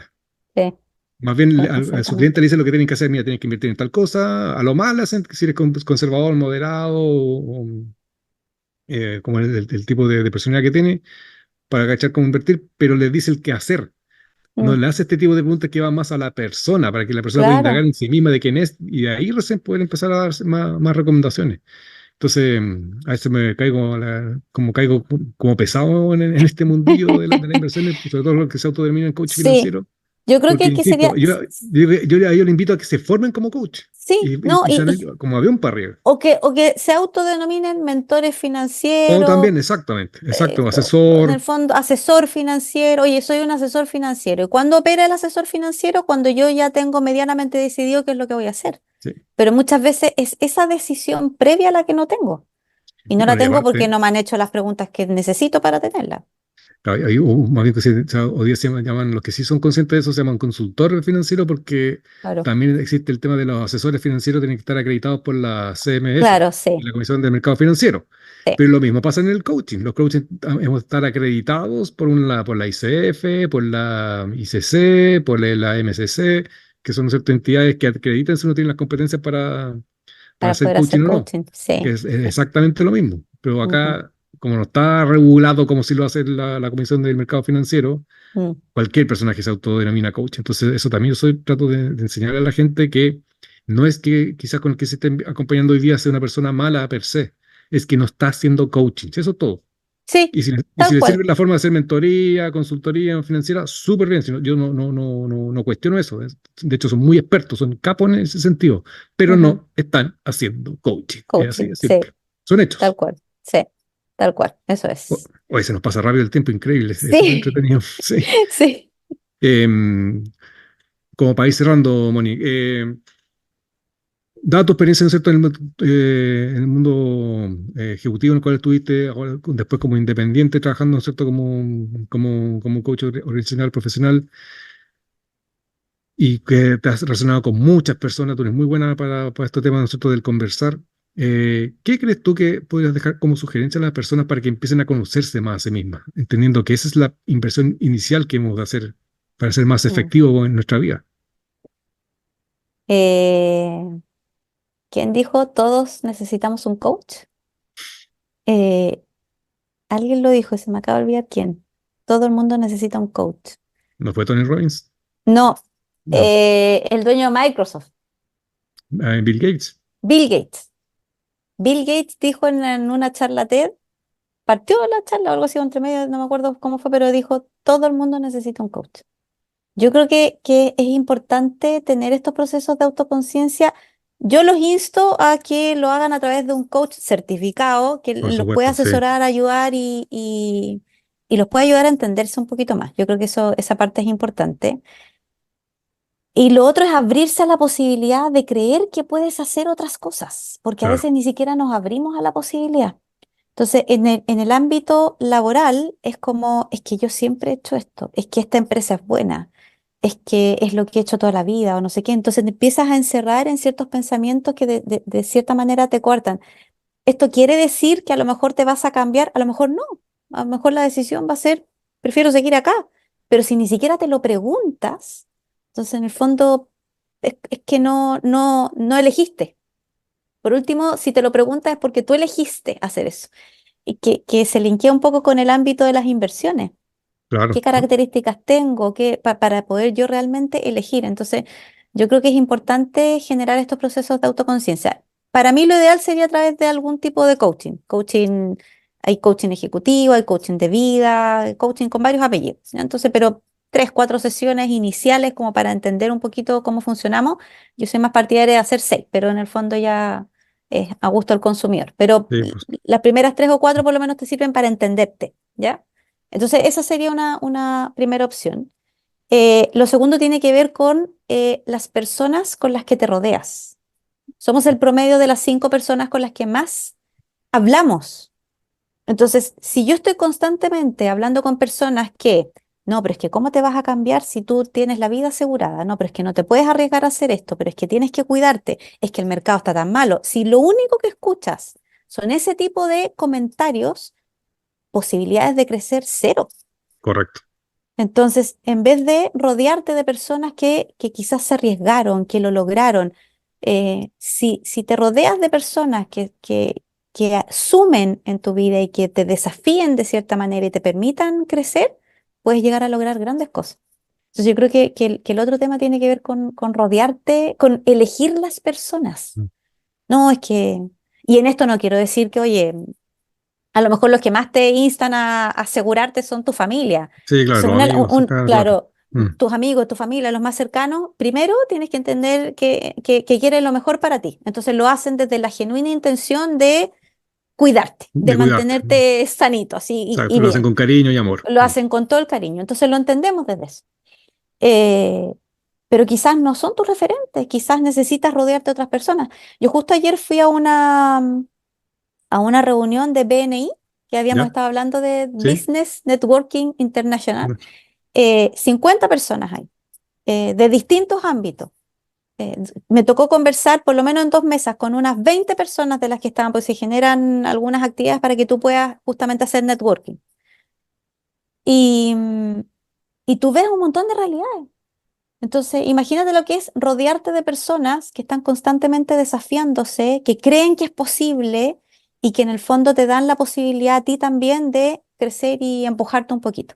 sí, Más bien a su cliente exactamente. le dice lo que tienen que hacer, mira, tienes que invertir en tal cosa, a lo mal hacen, si eres conservador, moderado, como el tipo de personalidad que tiene, para agachar cómo invertir, pero le dice el qué hacer. No Mm, le hace este tipo de preguntas que va más a la persona, para que la persona pueda indagar claro, en sí misma de quién es, y de ahí recién poder empezar a darse más recomendaciones. Entonces, a veces me caigo, como caigo como pesado en este mundillo de las inversiones, sobre todo los que se autodenominan coach sí. financiero, Yo creo que porque, el que sería, insisto, yo le invito a que se formen como coach sí, no, y sean como avión para arriba. o que se autodenominen mentores O financieros, también, exactamente, exacto, en el asesor, fondo, asesor financiero. Oye, soy un asesor financiero. ¿Y cuándo opera el asesor financiero? Cuando yo ya tengo medianamente decidido qué es lo que voy a hacer. sí. Pero muchas veces es esa decisión previa a la que no tengo. Y no la Bueno, y tengo porque aparte, no me han hecho las preguntas que necesito para tenerla. más bien que hoy día se llaman, los que sí son conscientes de eso, se llaman consultores financieros porque Claro, también existe el tema de los asesores financieros, tienen que estar acreditados por la CMF, claro, sí, la Comisión del Mercado Financiero. sí. Pero lo mismo pasa en el coaching. Los coaches hemos de estar acreditados por la ICF, por la ICC, por la MCC, que son ciertas entidades que acreditan si uno tiene las competencias para Para hacer poder coaching hacer o no, coaching, que sí. es exactamente lo mismo. Pero Ujú, acá, como no está regulado como si lo hace la Comisión del Mercado Financiero, mm. cualquier personaje se autodenomina coach. Entonces, eso también yo trato de enseñarle a la gente que no es que quizás con el que se esté acompañando hoy día sea una persona mala per se, es que no está haciendo coaching. Eso es todo. Sí, Y si tal le cual. sirve la forma de hacer mentoría, consultoría financiera, súper bien. Yo no cuestiono eso. De hecho, son muy expertos, son capos en ese sentido, pero Ujú, no están haciendo coaching. Es así coaching, de sí, simple. Son tal hechos. cual. Sí, tal cual. Eso es. Hoy se nos pasa rápido el tiempo, increíble. Es súper Sí, entretenido. Sí. sí. Em, como para ir cerrando, Moni, dada tu experiencia, ¿no es cierto?, en el mundo ejecutivo en el cual estuviste, ahora, después como independiente, trabajando, ¿no es cierto?, como coach organizacional profesional, y que te has relacionado con muchas personas, tú eres muy buena para este tema, ¿no es cierto?, del conversar. ¿Qué crees tú que podrías dejar como sugerencia a las personas para que empiecen a conocerse más a sí mismas, entendiendo que esa es la inversión inicial que hemos de hacer para ser más Mm. efectivos en nuestra vida? Eh, ¿Quién dijo todos necesitamos un coach? Eh, Alguien lo dijo, se me acaba de olvidar quién. Todo el mundo necesita un coach. ¿No fue Tony Robbins? No, No. el dueño de Microsoft, Bill Gates. Bill Gates. Bill Gates dijo en una charla TED, partió la charla o algo así entre medio, no me acuerdo cómo fue, pero dijo, todo el mundo necesita un coach. Yo creo que es importante tener estos procesos de autoconciencia. Yo los insto a que lo hagan a través de un coach certificado que Por los pueda supuesto, sí, asesorar, ayudar y los pueda ayudar a entenderse un poquito más. Yo creo que esa parte es importante. Y lo otro es abrirse a la posibilidad de creer que puedes hacer otras cosas, porque a claro, veces ni siquiera nos abrimos a la posibilidad. Entonces, en el ámbito laboral es como, es que yo siempre he hecho esto, es que esta empresa es buena, es que es lo que he hecho toda la vida o no sé qué. Entonces te empiezas a encerrar en ciertos pensamientos que de cierta manera te cortan. Esto quiere decir que a lo mejor te vas a cambiar, a lo mejor no, a lo mejor la decisión va a ser, prefiero seguir acá, pero si ni siquiera te lo preguntas, entonces en el fondo es que no elegiste. Por último, si te lo preguntas es porque tú elegiste hacer eso y que se linkea un poco con el ámbito de las inversiones. ¿Qué claro. características tengo para poder yo realmente elegir? Entonces, yo creo que es importante generar estos procesos de autoconciencia. Para mí lo ideal sería a través de algún tipo de coaching. Coaching, hay coaching ejecutivo, hay coaching de vida, hay coaching con varios apellidos, ¿no? Entonces, pero 3, 4 sesiones iniciales como para entender un poquito cómo funcionamos. Yo soy más partidaria de hacer 6, pero en el fondo ya es a gusto del consumidor. Pero Sí, pues, las primeras 3 o 4 por lo menos te sirven para entenderte, ¿ya? Entonces, esa sería una primera opción. Lo segundo tiene que ver con las personas con las que te rodeas. Somos el promedio de las 5 personas con las que más hablamos. Entonces, si yo estoy constantemente hablando con personas que, no, pero es que ¿cómo te vas a cambiar si tú tienes la vida asegurada? No, pero es que no te puedes arriesgar a hacer esto, pero es que tienes que cuidarte, es que el mercado está tan malo. Si lo único que escuchas son ese tipo de comentarios, posibilidades de crecer cero. correcto. Entonces, en vez de rodearte de personas que quizás se arriesgaron, que lo lograron, si te rodeas de personas que sumen en tu vida y que te desafíen de cierta manera y te permitan crecer, puedes llegar a lograr grandes cosas. Entonces, yo creo que el otro tema tiene que ver con rodearte, con elegir las personas. Mm. No, es que, y en esto no quiero decir que, oye, a lo mejor los que más te instan a asegurarte son tu familia. Sí, claro, Entonces, los amigos, cercanos, claro. claro, Mm, tus amigos, tu familia, los más cercanos, primero tienes que entender que quieren lo mejor para ti. Entonces lo hacen desde la genuina intención de cuidarte, de de cuidarte. O mantenerte sanito, así sea, y tú lo hacen bien. con cariño y amor. Lo Mm. hacen con todo el cariño. Entonces lo entendemos desde eso. Eh, pero quizás no son tus referentes, quizás necesitas rodearte de otras personas. Yo justo ayer fui a una reunión de BNI, que habíamos ¿Ya? estado hablando de ¿Sí? Business Networking International. Mm. 50 personas hay, de distintos ámbitos. Me tocó conversar por lo menos en 2 mesas con unas 20 personas de las que estaban, pues se generan algunas actividades para que tú puedas justamente hacer networking. Y, mm, y tú ves un montón de realidades. Entonces, imagínate lo que es rodearte de personas que están constantemente desafiándose, que creen que es posible y que en el fondo te dan la posibilidad a ti también de crecer y empujarte un poquito.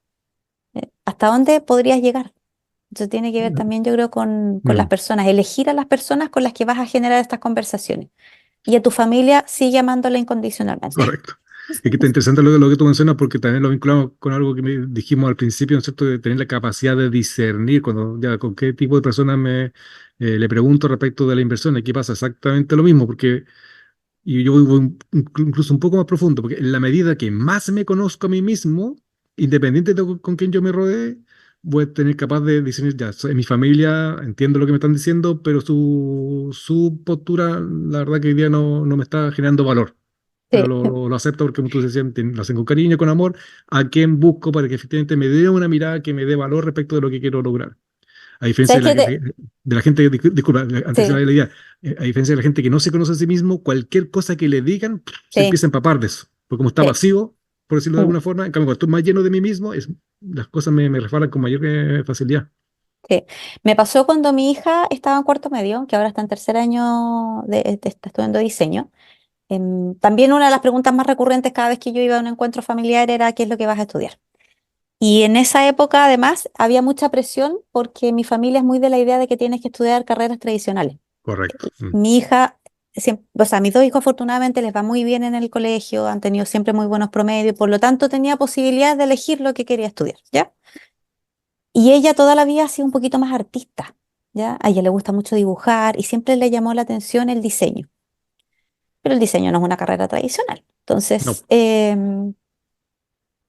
¿Hasta dónde podrías llegar? Eso tiene que ver también, yo creo, con las Mm, personas, elegir a las personas con las que vas a generar estas conversaciones. Y a tu familia sigue amándola incondicionalmente. correcto. Es que está interesante lo que tú mencionas porque también lo vinculamos con algo que dijimos al principio, ¿no es cierto? De tener la capacidad de discernir cuando ya con qué tipo de personas le pregunto respecto de la inversión. Aquí pasa exactamente lo mismo porque y yo voy incluso un poco más profundo, porque en la medida que más me conozco a mí mismo, independiente de con quién yo me rodee, voy a tener capaz de decir, ya, en mi familia entiendo lo que me están diciendo, pero su postura, la verdad que hoy día no me está generando valor. Pero Sí, lo acepto porque, como tú decías, lo hacen con cariño, con amor, a quien busco para que efectivamente me dé una mirada que me dé valor respecto de lo que quiero lograr. A diferencia ¿sabes qué de la gente, disculpa, antes se me Sí, había la idea, a diferencia de la gente que no se conoce a sí mismo, cualquier cosa que le digan se sí, empieza a empapar de eso. Porque como está sí. vacío, por decirlo de Mm, alguna forma, en cambio, cuando estoy más lleno de mí mismo, las cosas me resbalan con mayor facilidad. sí. Me pasó cuando mi hija estaba en cuarto medio, que ahora está en tercer año está estudiando diseño. También una de las preguntas más recurrentes cada vez que yo iba a un encuentro familiar era ¿qué es lo que vas a estudiar? Y en esa época, además, había mucha presión porque mi familia es muy de la idea de que tienes que estudiar carreras tradicionales. Correcto. Mm. Mi hija o sea, mis dos hijos afortunadamente les va muy bien en el colegio, han tenido siempre muy buenos promedios, por lo tanto tenía posibilidad de elegir lo que quería estudiar, ¿ya? Y ella toda la vida ha sido un poquito más artista, ¿ya? A ella le gusta mucho dibujar y siempre le llamó la atención el diseño, pero el diseño no es una carrera tradicional. No, Entonces,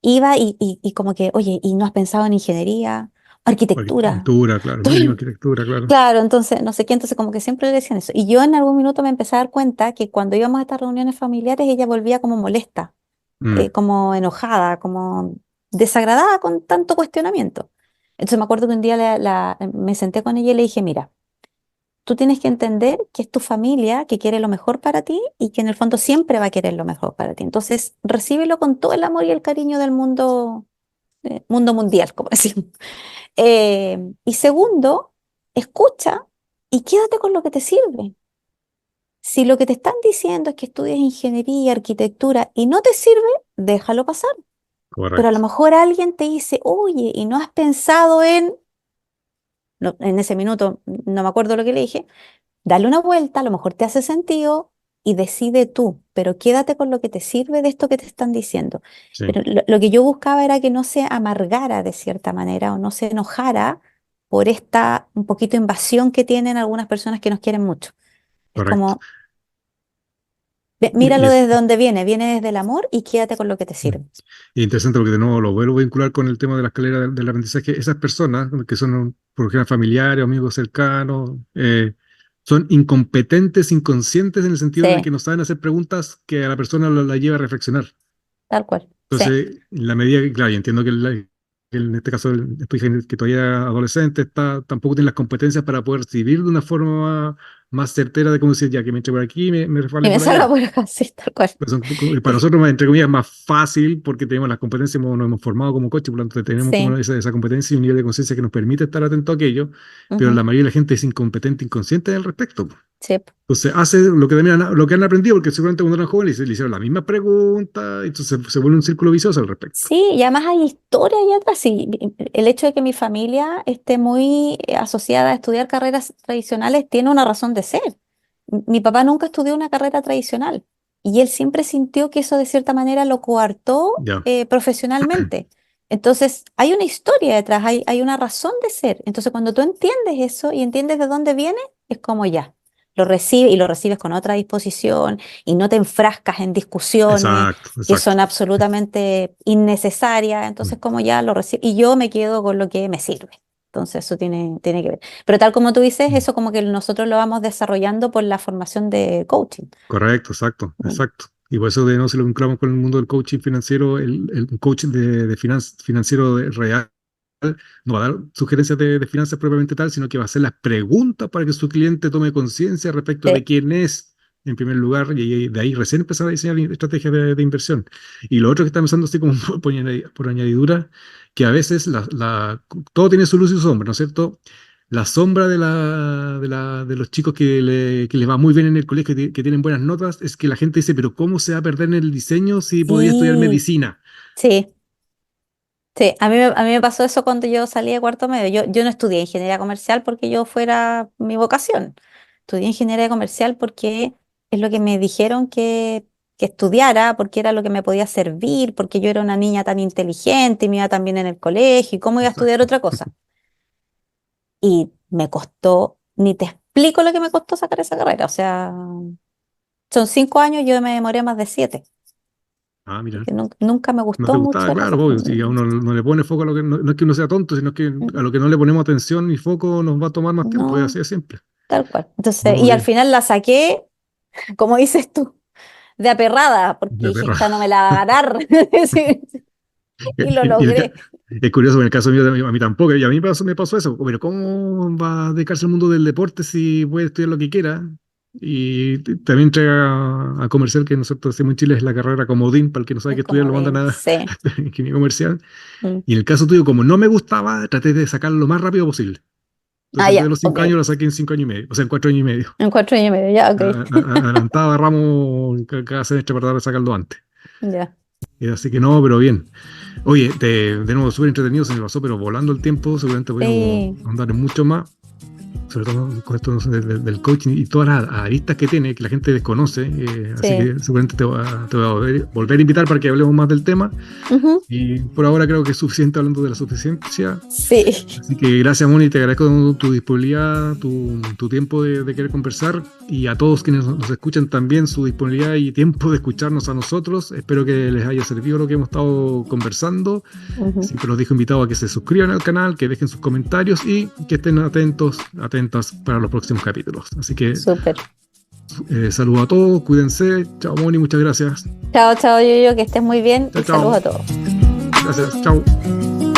iba y como que, oye, ¿y no has pensado en ingeniería, arquitectura? arquitectura, claro, mínima arquitectura, claro. Claro, entonces, no sé qué, entonces como que siempre le decían eso. Y yo en algún minuto me empecé a dar cuenta que cuando íbamos a estas reuniones familiares, ella volvía como molesta, Mm, como enojada, como desagradada con tanto cuestionamiento. Entonces me acuerdo que un día me senté con ella y le dije, mira, tú tienes que entender que es tu familia que quiere lo mejor para ti y que en el fondo siempre va a querer lo mejor para ti. Entonces, recíbelo con todo el amor y el cariño del mundo mundial, como decimos. Y segundo, escucha y quédate con lo que te sirve. Si lo que te están diciendo es que estudies ingeniería, arquitectura y no te sirve, déjalo pasar. Pero a lo correcto, mejor alguien te dice, oye, ¿y no has pensado en...? No, en ese minuto no me acuerdo lo que le dije. Dale una vuelta, a lo mejor te hace sentido y decide tú, pero quédate con lo que te sirve de esto que te están diciendo. sí, Pero lo que yo buscaba era que no se amargara de cierta manera o no se enojara por esta un poquito invasión que tienen algunas personas que nos quieren mucho. Es correcto. como, Y míralo es desde donde viene desde el amor y quédate con lo que te mm, sirve. y interesante porque de nuevo lo vuelvo a vincular con el tema de la escalera del aprendizaje. Esas personas que son por lo general familiares o amigos cercanos, son incompetentes, inconscientes en el sentido de que Sí, no saben hacer preguntas que a la persona la lleva a reflexionar. tal cual. Sí. Entonces, en la medida que, claro, y entiendo que en este caso tu hija que todavía es adolescente tampoco tiene las competencias para poder recibir de una forma más certera de cómo decir, ya que me entre por aquí, me Y resbale me por salga allá. por acá, sí, tal cual. Pues para nosotros, entre comillas, más fácil porque tenemos las competencias, nos hemos formado como coche, por lo tanto tenemos como Sí. esa competencia y un nivel de conciencia que nos permite estar atento a aquello, pero Ujú, la mayoría de la gente es incompetente, inconsciente al respecto. sí. Entonces hace lo que han aprendido, porque seguramente cuando eran jóvenes le hicieron la misma pregunta, y entonces se vuelve un círculo vicioso al respecto. Sí, y además hay historia allá atrás. Sí, el hecho de que mi familia esté muy asociada a estudiar carreras tradicionales tiene una razón de ser. Mi papá nunca estudió una carrera tradicional y él siempre sintió que eso de cierta manera lo coartó Ya, profesionalmente. Entonces, hay una historia detrás, hay una razón de ser. Entonces, cuando tú entiendes eso y entiendes de dónde viene, es como ya, lo recibes y lo recibes con otra disposición y no te enfrascas en discusiones exacto, que exacto. son absolutamente innecesarias, entonces Mm, como ya lo recibo, y yo me quedo con lo que me sirve. Entonces eso tiene que ver. Pero tal como tú dices, mm. eso como que nosotros lo vamos desarrollando por la formación de coaching. Correcto, exacto, Mm, exacto. Y por eso de no se lo vinculamos con el mundo del coaching financiero, el coaching financiero real no va a dar sugerencias de finanzas propiamente tal, sino que va a hacer las preguntas para que su cliente tome conciencia respecto de sí, quién es, en primer lugar, y de ahí recién empezar a diseñar estrategias de inversión. Y lo otro que está pensando así como por añadidura, que a veces todo tiene su luz y su sombra, ¿no es cierto? La sombra de los chicos que les va muy bien en el colegio, que tienen buenas notas, es que la gente dice, pero ¿cómo se va a perder en el diseño si podía estudiar sí, medicina? sí, sí. A mí me pasó eso cuando yo salí de cuarto medio. Yo no estudié ingeniería comercial porque yo fuera mi vocación. Estudié ingeniería comercial porque es lo que me dijeron que estudiara, porque era lo que me podía servir, porque yo era una niña tan inteligente y me iba tan bien en el colegio, y cómo iba a estudiar Exacto. otra cosa. Y me costó, ni te explico lo que me costó sacar esa carrera. O sea, son 5 años, yo me demoré más de 7, Ah, mira. porque nunca me No te gustó gustaba, mucho claro, obvio, si a uno no le pone foco a lo que, no es que uno sea tonto, sino que a lo que no le ponemos atención ni foco nos va a tomar más tiempo, es así no, de simple. tal cual. Entonces, No, y al bien, final la saqué, como dices tú, de aperrada, porque de dije, perro. esta no me la va a ganar. Sí, y lo Y logré. es curioso, en el caso mío, a mí tampoco, y a mí me pasó eso, pero ¿cómo va a dedicarse al mundo del deporte si puede estudiar lo que quiera? Y también entrega a comercial, que nosotros hacemos en Chile, es la carrera comodín, para el que no sabe Es qué estudiar, como lo mandan de, a sí. ingeniería comercial. Mm. Y en el caso tuyo, como no me gustaba, traté de sacarlo lo más rápido posible. Ah, Entonces, en vez de ya, los ok. 5 años, lo saqué en 5 años y medio, o sea, en 4 años y medio. En 4 años y medio, ya, ok. Adelantaba ramos cada semestre para tratar de sacarlo antes. Ya. Y así que no, pero bien. Oye, de nuevo, súper entretenido, se me pasó, pero volando el tiempo, seguramente podríamos Sí. andar en mucho más. sobre todo con esto del coaching y todas las aristas que tiene, que la gente desconoce. Así Sí. que seguramente te voy a volver a invitar para que hablemos más del tema. Ujú. Y por ahora creo que es suficiente hablando de la suficiencia. Sí, Así que gracias, Moni, te agradezco tu disponibilidad, tu tiempo de querer conversar, y a todos quienes nos escuchan también su disponibilidad y tiempo de escucharnos a nosotros. Espero que les haya servido lo que hemos estado conversando. ujú. Siempre los dejo invitados a que se suscriban al canal, que dejen sus comentarios y que estén atentas para los próximos capítulos. Así que Súper. saludos a todos, cuídense. Chao, Moni, muchas gracias. Chao, chao, Yoyo, que estés muy bien Chao, y saludos chao. a todos. Gracias, chao.